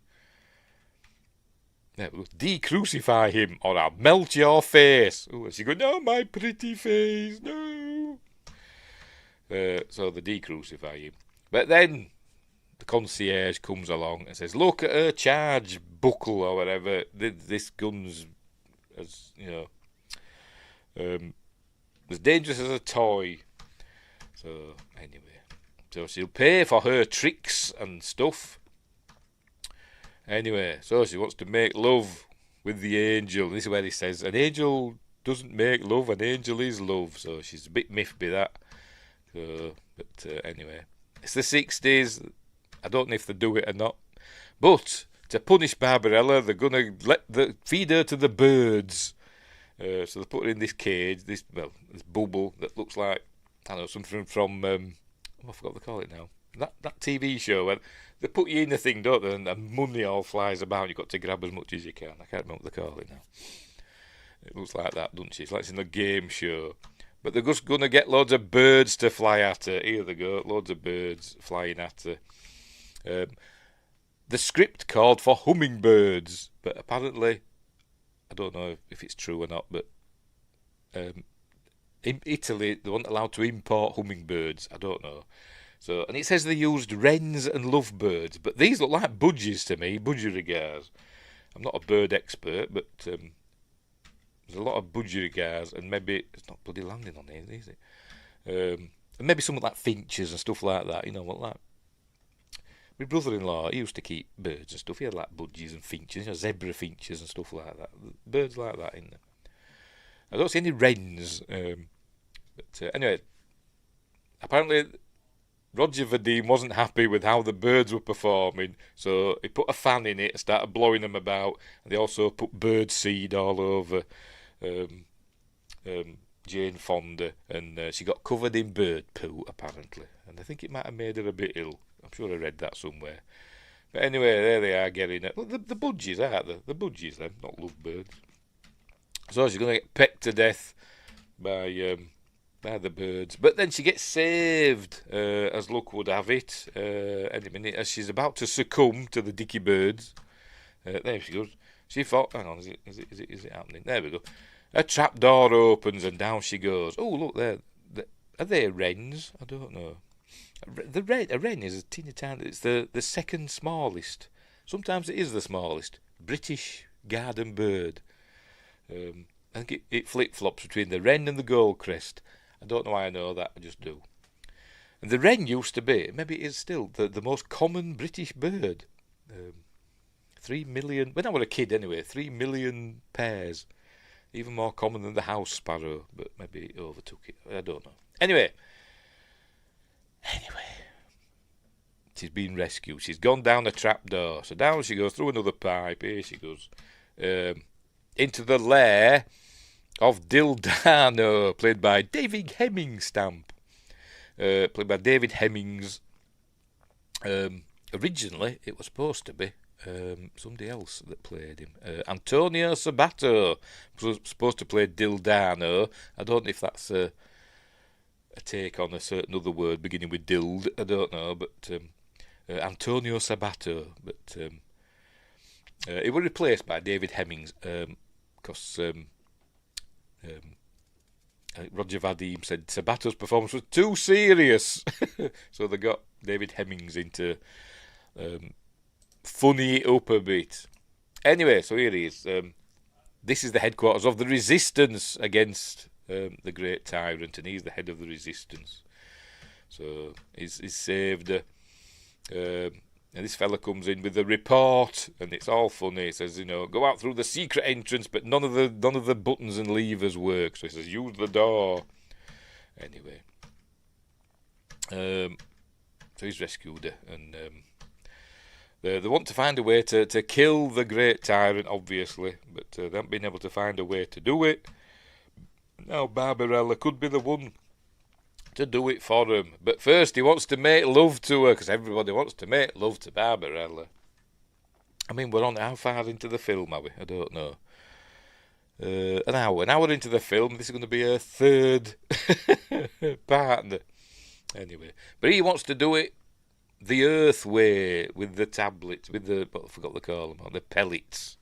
Yeah, de-crucify him or I'll melt your face. Ooh, and she goes, no, my pretty face, no. So they de-crucify him. But then the concierge comes along and says, look at her charge buckle or whatever. This gun's as as dangerous as a toy. So anyway, she'll pay for her tricks and stuff. Anyway, so she wants to make love with the angel. This is where he says an angel doesn't make love, an angel is love. So she's a bit miffed by that. Anyway, it's the 60s. I don't know if they do it or not, but to punish Barbarella, they're going to feed her to the birds. So they put her in this cage, this bubble that looks like, I don't know, something from, I forgot what they call it now. That TV show where they put you in the thing, don't they, and money all flies about. You've got to grab as much as you can. I can't remember what they call it now. It looks like that, doesn't it? It's like it's in a game show. But they're just going to get loads of birds to fly at her. Here they go, loads of birds flying at her. The script called for hummingbirds, but apparently, I don't know if it's true or not, but in Italy, they weren't allowed to import hummingbirds. I don't know. So, and it says they used wrens and lovebirds, but these look like budgies to me, budgerigars. I'm not a bird expert, but there's a lot of budgerigars, and maybe it's not bloody landing on here, is it? And maybe something like finches and stuff like that, like. My brother-in-law, he used to keep birds and stuff. He had like budgies and finches, zebra finches and stuff like that. Birds like that in there. I don't see any wrens. But anyway, apparently Roger Vadim wasn't happy with how the birds were performing, so he put a fan in it and started blowing them about. And they also put bird seed all over Jane Fonda, and she got covered in bird poo, apparently. And I think it might have made her a bit ill. I'm sure I read that somewhere. But anyway, there they are getting it. Well, the budgies, aren't they? The budgies, them, not lovebirds. So she's going to get pecked to death by the birds. But then she gets saved, as luck would have it, any minute, as she's about to succumb to the dicky birds. There she goes. She thought, hang on, is it happening? There we go. A trap door opens and down she goes. Oh, look there. Are they wrens? I don't know. A wren is a teeny tiny. It's the second smallest. Sometimes it is the smallest British garden bird. I think it flip-flops between the wren and the goldcrest. I don't know why I know that. I just do. And the wren used to be, maybe it is still, the most common British bird. 3 million. When I was a kid, anyway, 3 million pairs. Even more common than the house sparrow, but maybe it overtook it. I don't know. Anyway, she's been rescued. She's gone down a trapdoor. So down she goes through another pipe. Here she goes into the lair of Dildano, played by David Hemmings. Played by David Hemmings. Originally, it was supposed to be somebody else that played him. Antonio Sabato was supposed to play Dildano. I don't know if that's a take on a certain other word beginning with dild. I don't know, but Antonio Sabato. But it was replaced by David Hemmings because Roger Vadim said Sabato's performance was too serious. So they got David Hemmings into funny it up a bit. Anyway, so here he is. This is the headquarters of the resistance against the great tyrant, and he's the head of the resistance. So he's saved. And this fella comes in with a report, and it's all funny. He says, go out through the secret entrance, but none of the buttons and levers work. So he says, use the door. Anyway, so he's rescued her, and they want to find a way to kill the great tyrant, obviously, but they haven't been able to find a way to do it. Now Barbarella could be the one to do it for him, but first he wants to make love to her, because everybody wants to make love to Barbarella. I mean, we're on how far into the film are we? I don't know. An hour into the film. This is going to be her third partner. Anyway, but he wants to do it the Earth way, with the tablets, with the, I forgot what they call them, the pellets,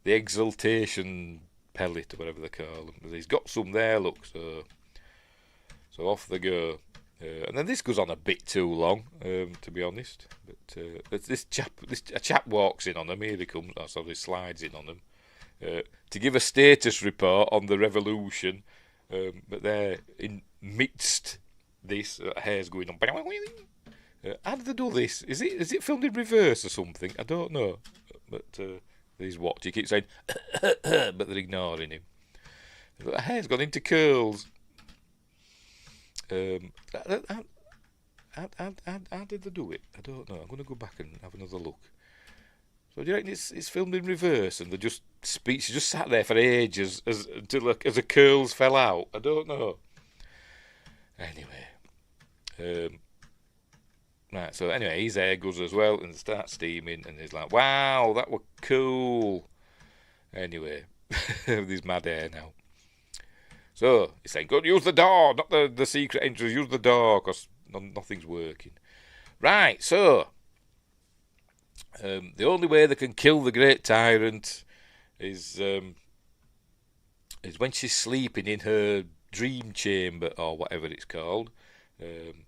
the exaltation pellet, or whatever they call them. He's got some there, look, so off they go. And then this goes on a bit too long, to be honest. But a chap walks in on them. Here he comes. Oh, sorry, slides in on them to give a status report on the revolution. But they're in midst this. Hair's going on. How did they do this? Is it filmed in reverse or something? I don't know. But he's watching. He keeps saying, but they're ignoring him. The hair's gone into curls. How did they do it? I don't know. I'm going to go back and have another look. So do you reckon it's filmed in reverse and they just she just sat there for ages until the curls fell out? I don't know. Anyway, right. So anyway, his hair goes as well and starts steaming, and he's like, "Wow, that was cool." Anyway, with his mad hair now. So he's saying, "Go use the door, not the secret entrance. Use the door, because nothing's working." Right. So the only way they can kill the great tyrant is when she's sleeping in her dream chamber, or whatever it's called. And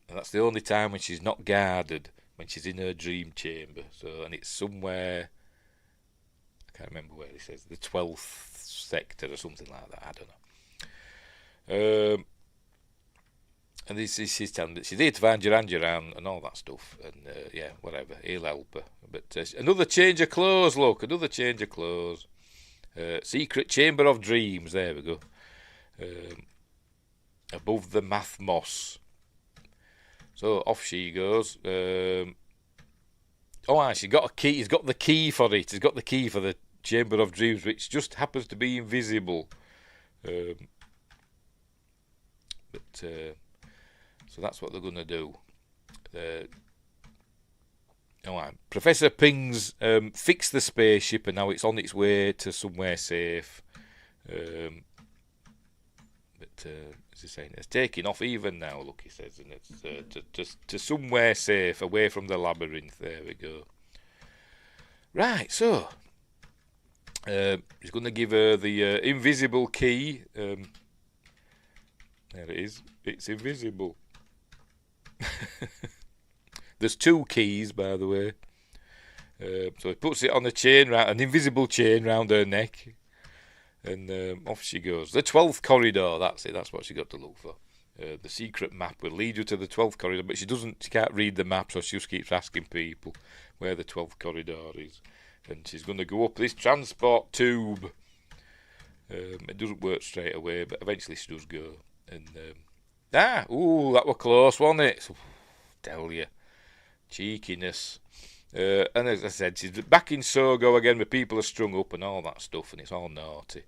that's the only time when she's not guarded, when she's in her dream chamber. So, and it's somewhere, I can't remember where it says, the 12th sector or something like that. I don't know. And she's telling that she's here to find Duran Duran and all that stuff, and yeah, whatever, he'll help her. But another change of clothes, look, another change of clothes. Secret chamber of dreams, there we go. Above the math moss. So off she goes. She got a key. He's got the key for it. He's got the key for the chamber of dreams, which just happens to be invisible. So that's what they're going to do. Professor Ping's fixed the spaceship, and now it's on its way to somewhere safe. As he's saying, it's taking off even now, look, he says, and it's to somewhere safe, away from the labyrinth. There we go. Right, so he's going to give her the invisible key. There it is. It's invisible. There's two keys, by the way. So he puts it on a chain, an invisible chain round her neck, and off she goes. The 12th corridor, that's it. That's what she got to look for. The secret map will lead you to the 12th corridor, but she can't read the map, so she just keeps asking people where the 12th corridor is. And she's going to go up this transport tube. It doesn't work straight away, but eventually she does go. And, that were close, wasn't it? So, tell you. Cheekiness. And as I said, she's back in Sogo again, where people are strung up and all that stuff, and it's all naughty.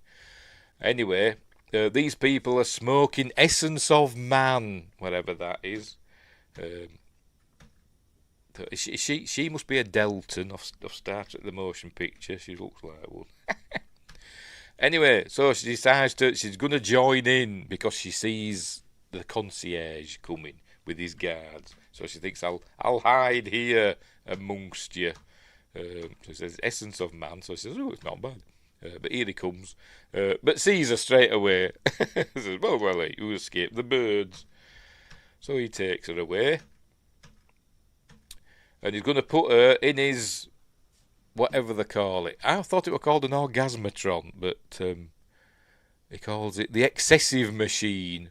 Anyway, these people are smoking essence of man, whatever that is. She must be a Delton of Star Trek the Motion Picture. She looks like one. Anyway, so she decides she's going to join in because she sees the concierge coming with his guards. So she thinks, I'll hide here amongst you. So it says essence of man. So she says, oh, it's not bad. But here he comes. But sees her straight away. Says, well, you escaped the birds. So he takes her away. And he's going to put her in his, whatever they call it. I thought it was called an orgasmatron, but he calls it the excessive machine.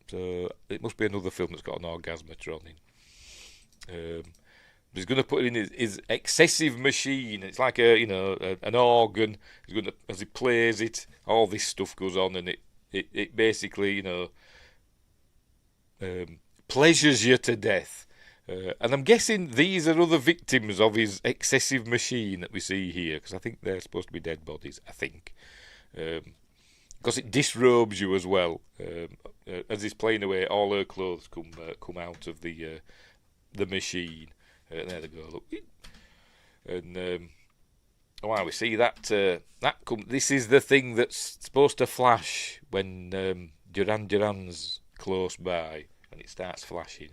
So it must be another film that's got an orgasmatron in. He's going to put it in his excessive machine. It's like an organ. He's going to, as he plays it, all this stuff goes on, and it basically pleasures you to death. And I'm guessing these are other victims of his excessive machine that we see here, because I think they're supposed to be dead bodies. I think, because it disrobes you as well. As he's playing away, all her clothes come out of the machine. There they go. Look, and wow, we see that this is the thing that's supposed to flash when Duran Duran's close by, and it starts flashing.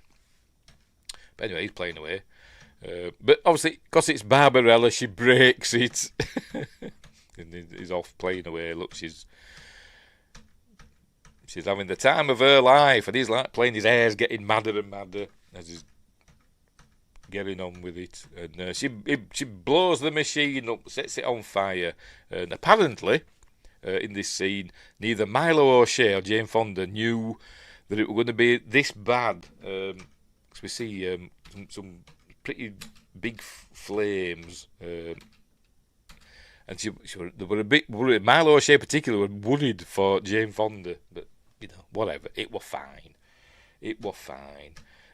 But anyway, he's playing away. But obviously, because it's Barbarella, she breaks it. And he's off playing away. Look, she's having the time of her life. And he's like playing his hair's getting madder and madder as he's getting on with it. And she blows the machine up, sets it on fire. And apparently, in this scene, neither Milo O'Shea or Jane Fonda knew that it was going to be this bad. We see some pretty big flames, and they were a bit worried. Milo O'Shea in particular were worried for Jane Fonda, but whatever. It was fine.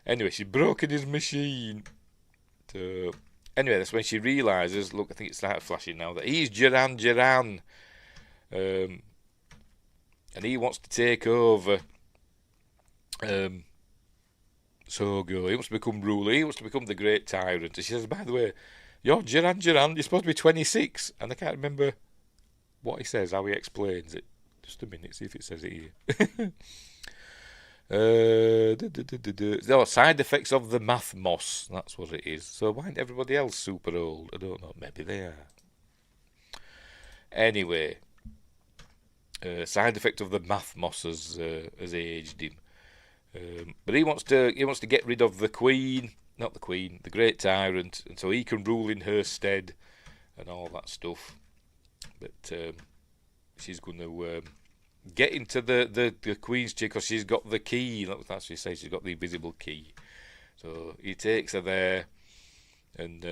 Anyway, she'd broken his machine. So anyway, that's when she realises. Look, I think it started flashing now that he's Duran, and he wants to take over. Sogo. He wants to become ruler. He wants to become the great tyrant. And she says, by the way, you're Duran. You're supposed to be 26. And I can't remember what he says, how he explains it. Just a minute, see if it says it here. Side effects of the math moss. That's what it is. So why isn't everybody else super old? I don't know. Maybe they are. Anyway, side effect of the math moss has aged him. But he wants to get rid of the great tyrant, and so he can rule in her stead and all that stuff. But she's going to get into the queen's chair because she's got the key. That's what she says. She's got the invisible key. So he takes her there and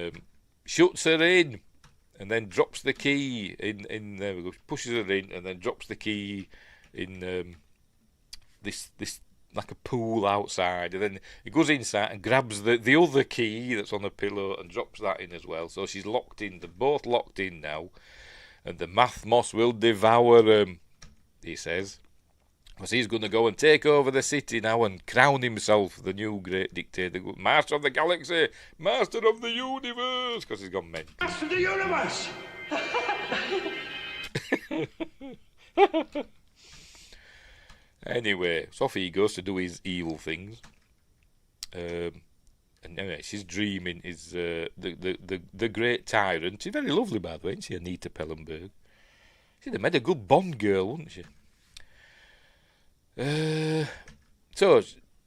shuts her in, and then drops the key in there. Pushes her in, and then drops the key in this like a pool outside, and then he goes inside and grabs the other key that's on the pillow and drops that in as well. So she's locked in. They're both locked in now, and the math moss will devour him, he says, because he's going to go and take over the city now and crown himself the new great dictator, master of the galaxy, master of the universe, because he's gone mental. Master of the universe! Anyway, so off he goes to do his evil things. And anyway, she's dreaming is the great tyrant. She's very lovely, by the way, isn't she, Anita Pellenberg? She'd have made a good Bond girl, wouldn't she? So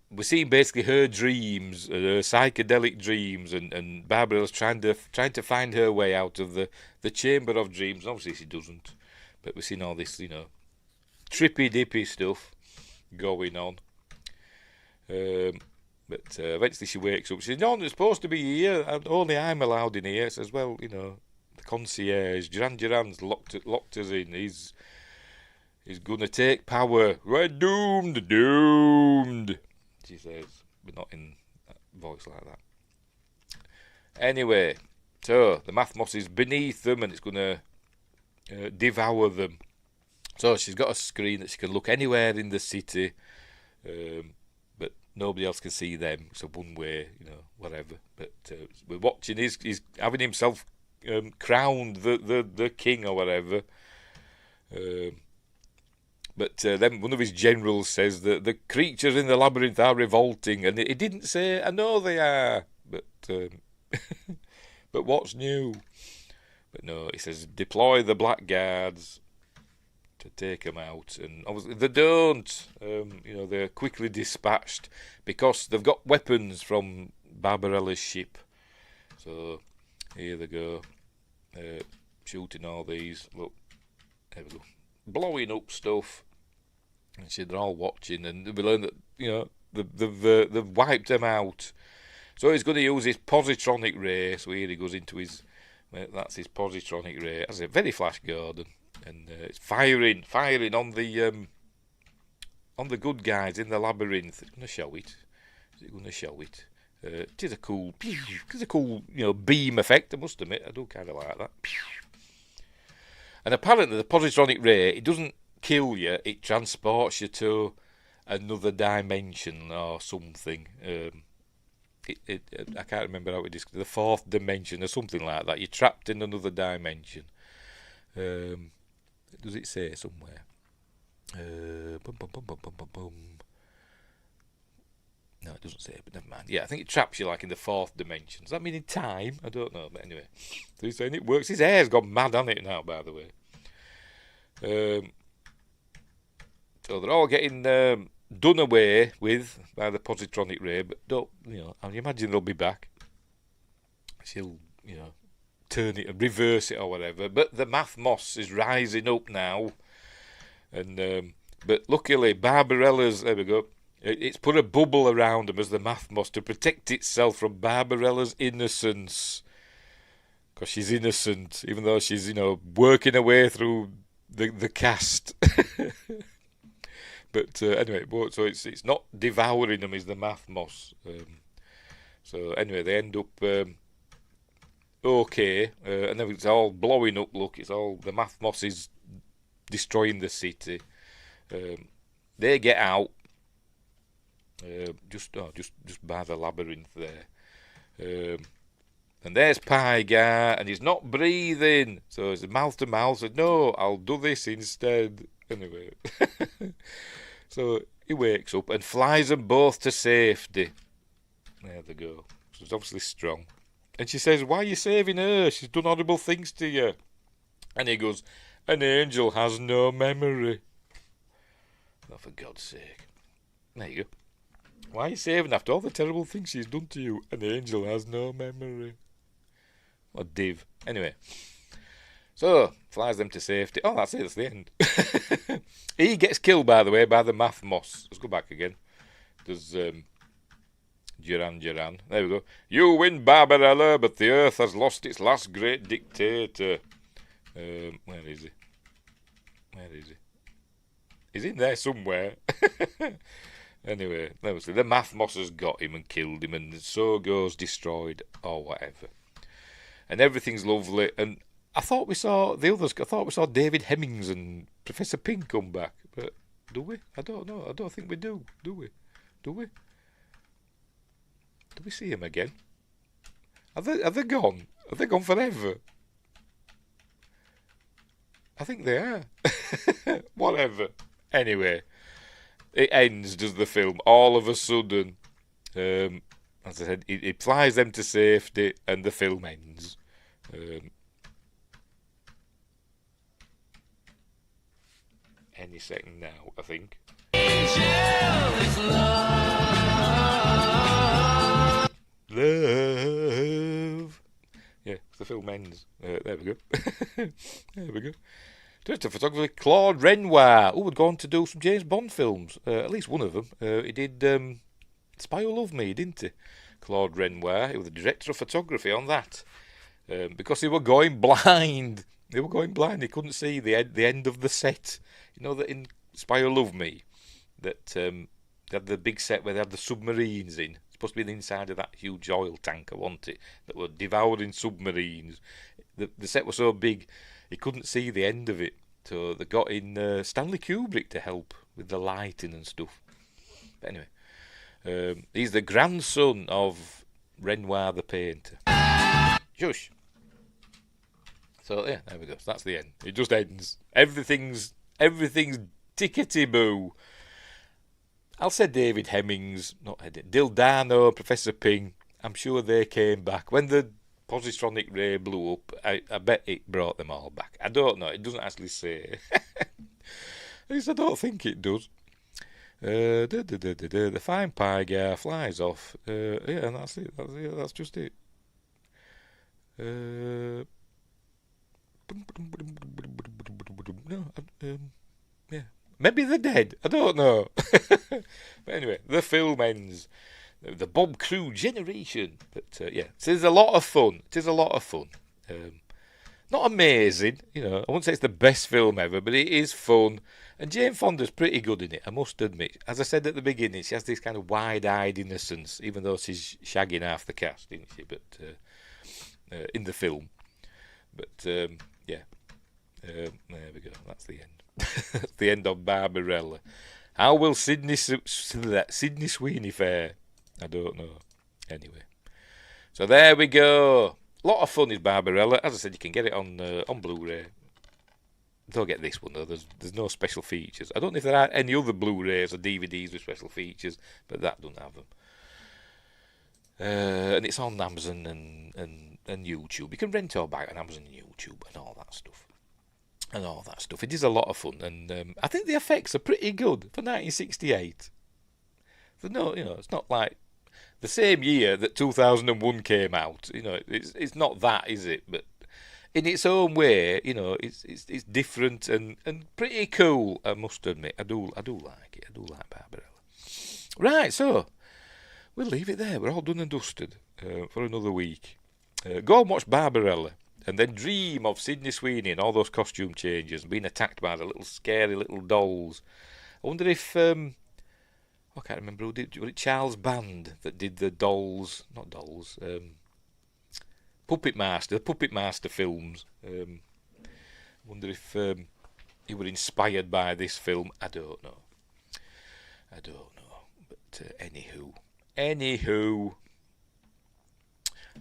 we're seeing basically her dreams, her psychedelic dreams, and Barbarella's trying to find her way out of the chamber of dreams. Obviously, she doesn't, but we're seeing all this, trippy dippy stuff going on. But eventually she wakes up. She says, "No, they're supposed to be here. And only I'm allowed in here." Says, "Well, the concierge, Duran Duran's locked us in. He's gonna take power. We're doomed." She says, but not in that voice like that. Anyway, so the math moss is beneath them and it's gonna devour them. So she's got a screen that she can look anywhere in the city, but nobody else can see them. It's a one-way, whatever. But we're watching. He's having himself crowned the king or whatever. But then one of his generals says that the creatures in the labyrinth are revolting, and he didn't say, "I know they are," but but what's new? But no, he says, "Deploy the blackguards to take them out," and obviously they don't. They're quickly dispatched because they've got weapons from Barbarella's ship. So here they go, shooting all these. Look, there we go. Blowing up stuff, and they're all watching, and we learn that they've wiped them out. So he's going to use his positronic ray. So here he goes into his. That's his positronic ray. That's a very Flash Gordon, and it's firing on the good guys in the labyrinth. It's going to show it. Is it going to show it? It is a cool beam effect. I must admit, I do kind of like that. And apparently the positronic ray, it doesn't kill you, it transports you to another dimension or something. I can't remember how it is, the fourth dimension or something like that. You're trapped in another dimension. Does it say somewhere? No, it doesn't say, but never mind. Yeah, I think it traps you like in the fourth dimension. Does that mean in time? I don't know, but anyway. So he's saying it works. His hair's gone mad on it now, by the way. So they're all getting done away with by the positronic ray, but I imagine they'll be back. She'll, turn it, reverse it or whatever. But the math moss is rising up now. And but luckily, Barbarella's, there we go, it's put a bubble around him as the math moss to protect itself from Barbarella's innocence. Because she's innocent, even though she's, working her way through the cast. But anyway, so it's not devouring them, is the math moss. So anyway, they end up okay, and then it's all blowing up. Look, it's all the math moss is destroying the city. They get out. Just by the labyrinth there, and there's Pie Guy, and he's not breathing, so it's mouth to mouth. Said, "No, I'll do this instead." Anyway, so he wakes up and flies them both to safety. There they go. So it's obviously strong, and she says, "Why are you saving her? She's done horrible things to you." And he goes, "An angel has no memory." Oh, for God's sake! There you go. Why are you saving after all the terrible things she's done to you? An angel has no memory. What a div. Anyway. So, flies them to safety. Oh, that's it. That's the end. He gets killed, by the way, by the math moss. Let's go back again. There's Duran. There we go. "You win, Barbarella, but the earth has lost its last great dictator." Where is he? He's in there somewhere. Anyway, obviously the math moss has got him and killed him, and so goes destroyed or whatever. And everything's lovely. And I thought we saw the others. I thought we saw David Hemmings and Professor Pink come back, but do we? I don't know. I don't think we do. Do we? Do we see him again? Are they gone? Are they gone forever? I think they are. Whatever. Anyway. It ends, does the film, all of a sudden. As I said, it flies them to safety, and the film ends. Any second now, I think. Love. Yeah, the film ends. There we go. There we go. Director of photography, Claude Renoir. Oh, we're going to do some James Bond films. At least one of them. He did Spy Who Loved Me, didn't he? Claude Renoir, he was the director of photography on that. Because they were going blind. They were going blind. They couldn't see the end of the set. You know that in Spy Who Loved Me, that they had the big set where they had the submarines in. It's supposed to be the inside of that huge oil tanker, wasn't it? That were devouring submarines. The set was so big, he couldn't see the end of it. So they got in Stanley Kubrick to help with the lighting and stuff. But anyway, he's the grandson of Renoir the painter. Shush. So yeah, there we go. So that's the end. It just ends. Everything's tickety-boo. I'll say David Hemmings, not Dildano, Professor Ping. I'm sure they came back. When the positronic ray blew up, I bet it brought them all back. I don't know. It doesn't actually say. At least I don't think it does. The fine pie guy flies off. Yeah, and that's it. That's just it. Yeah. Maybe they're dead. I don't know. But anyway, the film ends. The Bob Crew generation. But yeah, it is a lot of fun. It is a lot of fun. Not amazing, you know. I wouldn't say it's the best film ever, but it is fun. And Jane Fonda's pretty good in it, I must admit. As I said at the beginning, she has this kind of wide-eyed innocence, even though she's shagging half the cast, isn't she? But in the film. But yeah, there we go. That's the end. That's the end of Barbarella. How will Sydney Sweeney fare? I don't know. Anyway, so there we go. A lot of fun is Barbarella. As I said, you can get it on Blu-ray. Don't get this one though. There's no special features. I don't know if there are any other Blu-rays or DVDs with special features, but that doesn't have them. And it's on Amazon and YouTube. You can rent or buy it on Amazon and YouTube and all that stuff. It is a lot of fun, and I think the effects are pretty good for 1968. So no, you know, it's not like the same year that 2001 came out. You know, it's not that, is it? But in its own way, you know, it's different and pretty cool. I must admit, I do like it. I do like Barbarella. Right, so we'll leave it there. We're all done and dusted for another week. Go and watch Barbarella, and then dream of Sydney Sweeney and all those costume changes and being attacked by the little scary little dolls. I wonder if I can't remember was it Charles Band that did the dolls, not dolls, Puppet Master films. Wonder if he were inspired by this film. I don't know. But anywho,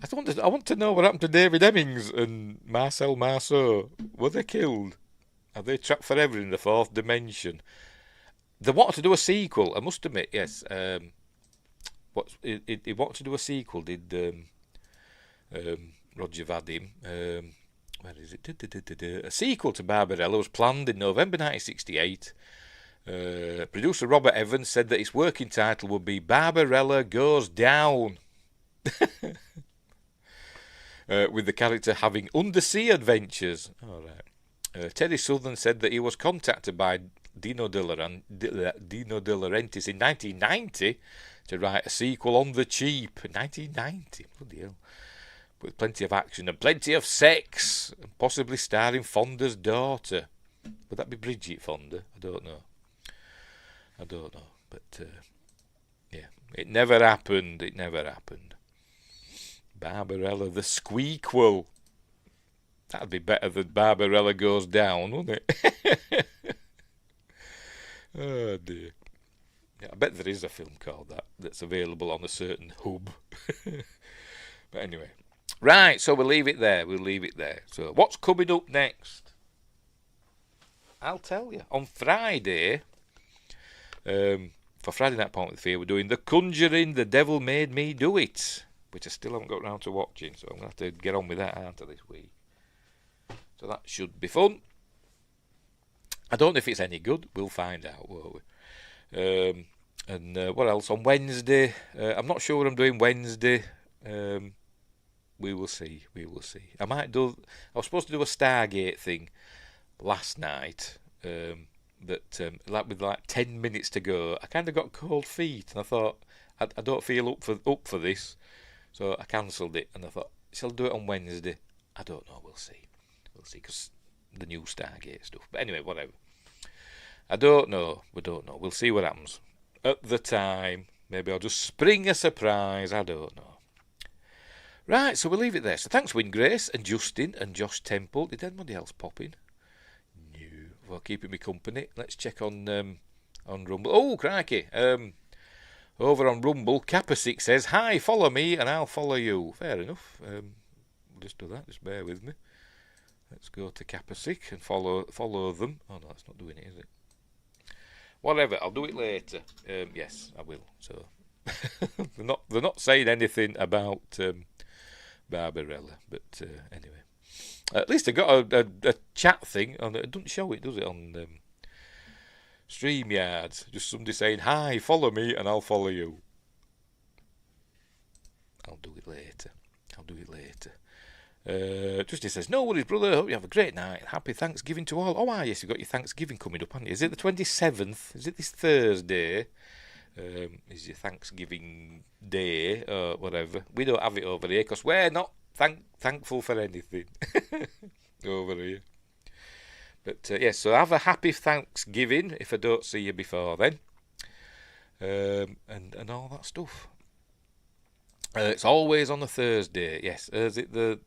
I want to know what happened to David Hemmings and Marcel Marceau. Were they killed? Are they trapped forever in the fourth dimension? They wanted to do a sequel, I must admit, yes. He wanted to do a sequel, did Roger Vadim. Where is it? A sequel to Barbarella was planned in November 1968. Producer Robert Evans said that its working title would be Barbarella Goes Down. With the character having undersea adventures. All right. Terry Southern said that he was contacted by Dino De Laurentiis in 1990 to write a sequel on the cheap. 1990, bloody hell. With plenty of action and plenty of sex, and possibly starring Fonda's daughter. Would that be Bridget Fonda? I don't know. But yeah, it never happened. Barbarella the Squeakquel. That'd be better than Barbarella Goes Down, wouldn't it? Oh dear. Yeah, I bet there is a film called that that's available on a certain hub. But anyway. Right, so we'll leave it there. So what's coming up next? I'll tell you. On Friday, for Friday Night Point with Fear, we're doing The Conjuring, The Devil Made Me Do It, which I still haven't got round to watching, so I'm going to have to get on with that after this week. So that should be fun. I don't know if it's any good. We'll find out, won't we? And what else? On Wednesday, I'm not sure what I'm doing Wednesday. We will see. I was supposed to do a Stargate thing last night, with 10 minutes to go. I kind of got cold feet, and I thought I don't feel up for this, so I cancelled it. And I thought, shall I do it on Wednesday? I don't know. We'll see, because the new Stargate stuff. But anyway, whatever. I don't know. We don't know. We'll see what happens at the time. Maybe I'll just spring a surprise. I don't know. Right, so we'll leave it there. So thanks, Win Grace and Justin and Josh Temple. Did anybody else pop in? No. For keeping me company. Let's check on Rumble. Oh, crikey. Over on Rumble, Kappa6 says, "Hi, follow me and I'll follow you." Fair enough. We'll just do that. Just bear with me. Let's go to Kappa6 and follow them. Oh no, that's not doing it, is it? Whatever. I'll do it later. Yes, I will. So they're not saying anything about Barbarella, but anyway, at least I got a chat thing on it. It doesn't show it, does it, on StreamYard? Just somebody saying, "Hi, follow me and I'll follow you." I'll do it later. Justin says, "No worries, brother. Hope you have a great night. Happy Thanksgiving to all." Oh, yes, you've got your Thanksgiving coming up, haven't you? Is it the 27th? Is it this Thursday? Is your Thanksgiving Day or whatever? We don't have it over here because we're not thankful for anything over here. But yes, so have a happy Thanksgiving if I don't see you before then, and all that stuff. It's always on a Thursday. Yes, is it the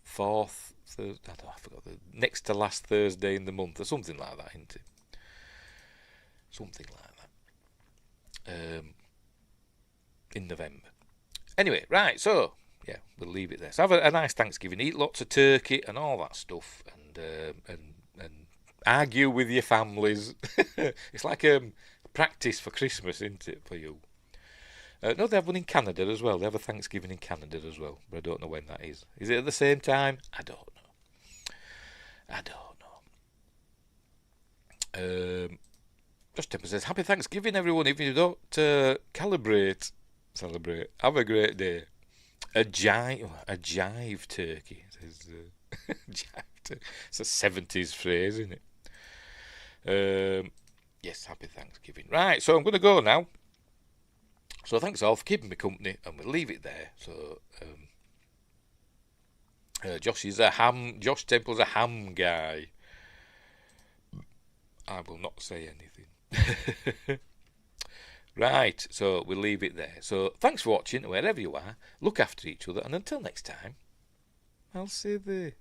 fourth Thursday? I forgot, the next to last Thursday in the month or something like that, isn't it? Something like that. In November. Anyway, right, so yeah, we'll leave it there. So have a nice Thanksgiving, eat lots of turkey and all that stuff, and argue with your families. It's like practice for Christmas, isn't it, for you? No, they have one in Canada as well. They have a Thanksgiving in Canada as well, but I don't know when that is. Is it at the same time? I don't know. Josh Temple says, "Happy Thanksgiving, everyone. If you don't celebrate, have a great day." A jive turkey. Says, it's a 70s phrase, isn't it? Yes, happy Thanksgiving. Right, so I'm going to go now. So thanks all for keeping me company, and we'll leave it there. So Josh Temple's a ham guy. I will not say anything. Right, so we'll leave it there. So thanks for watching, wherever you are. Look after each other, and until next time, I'll see you there.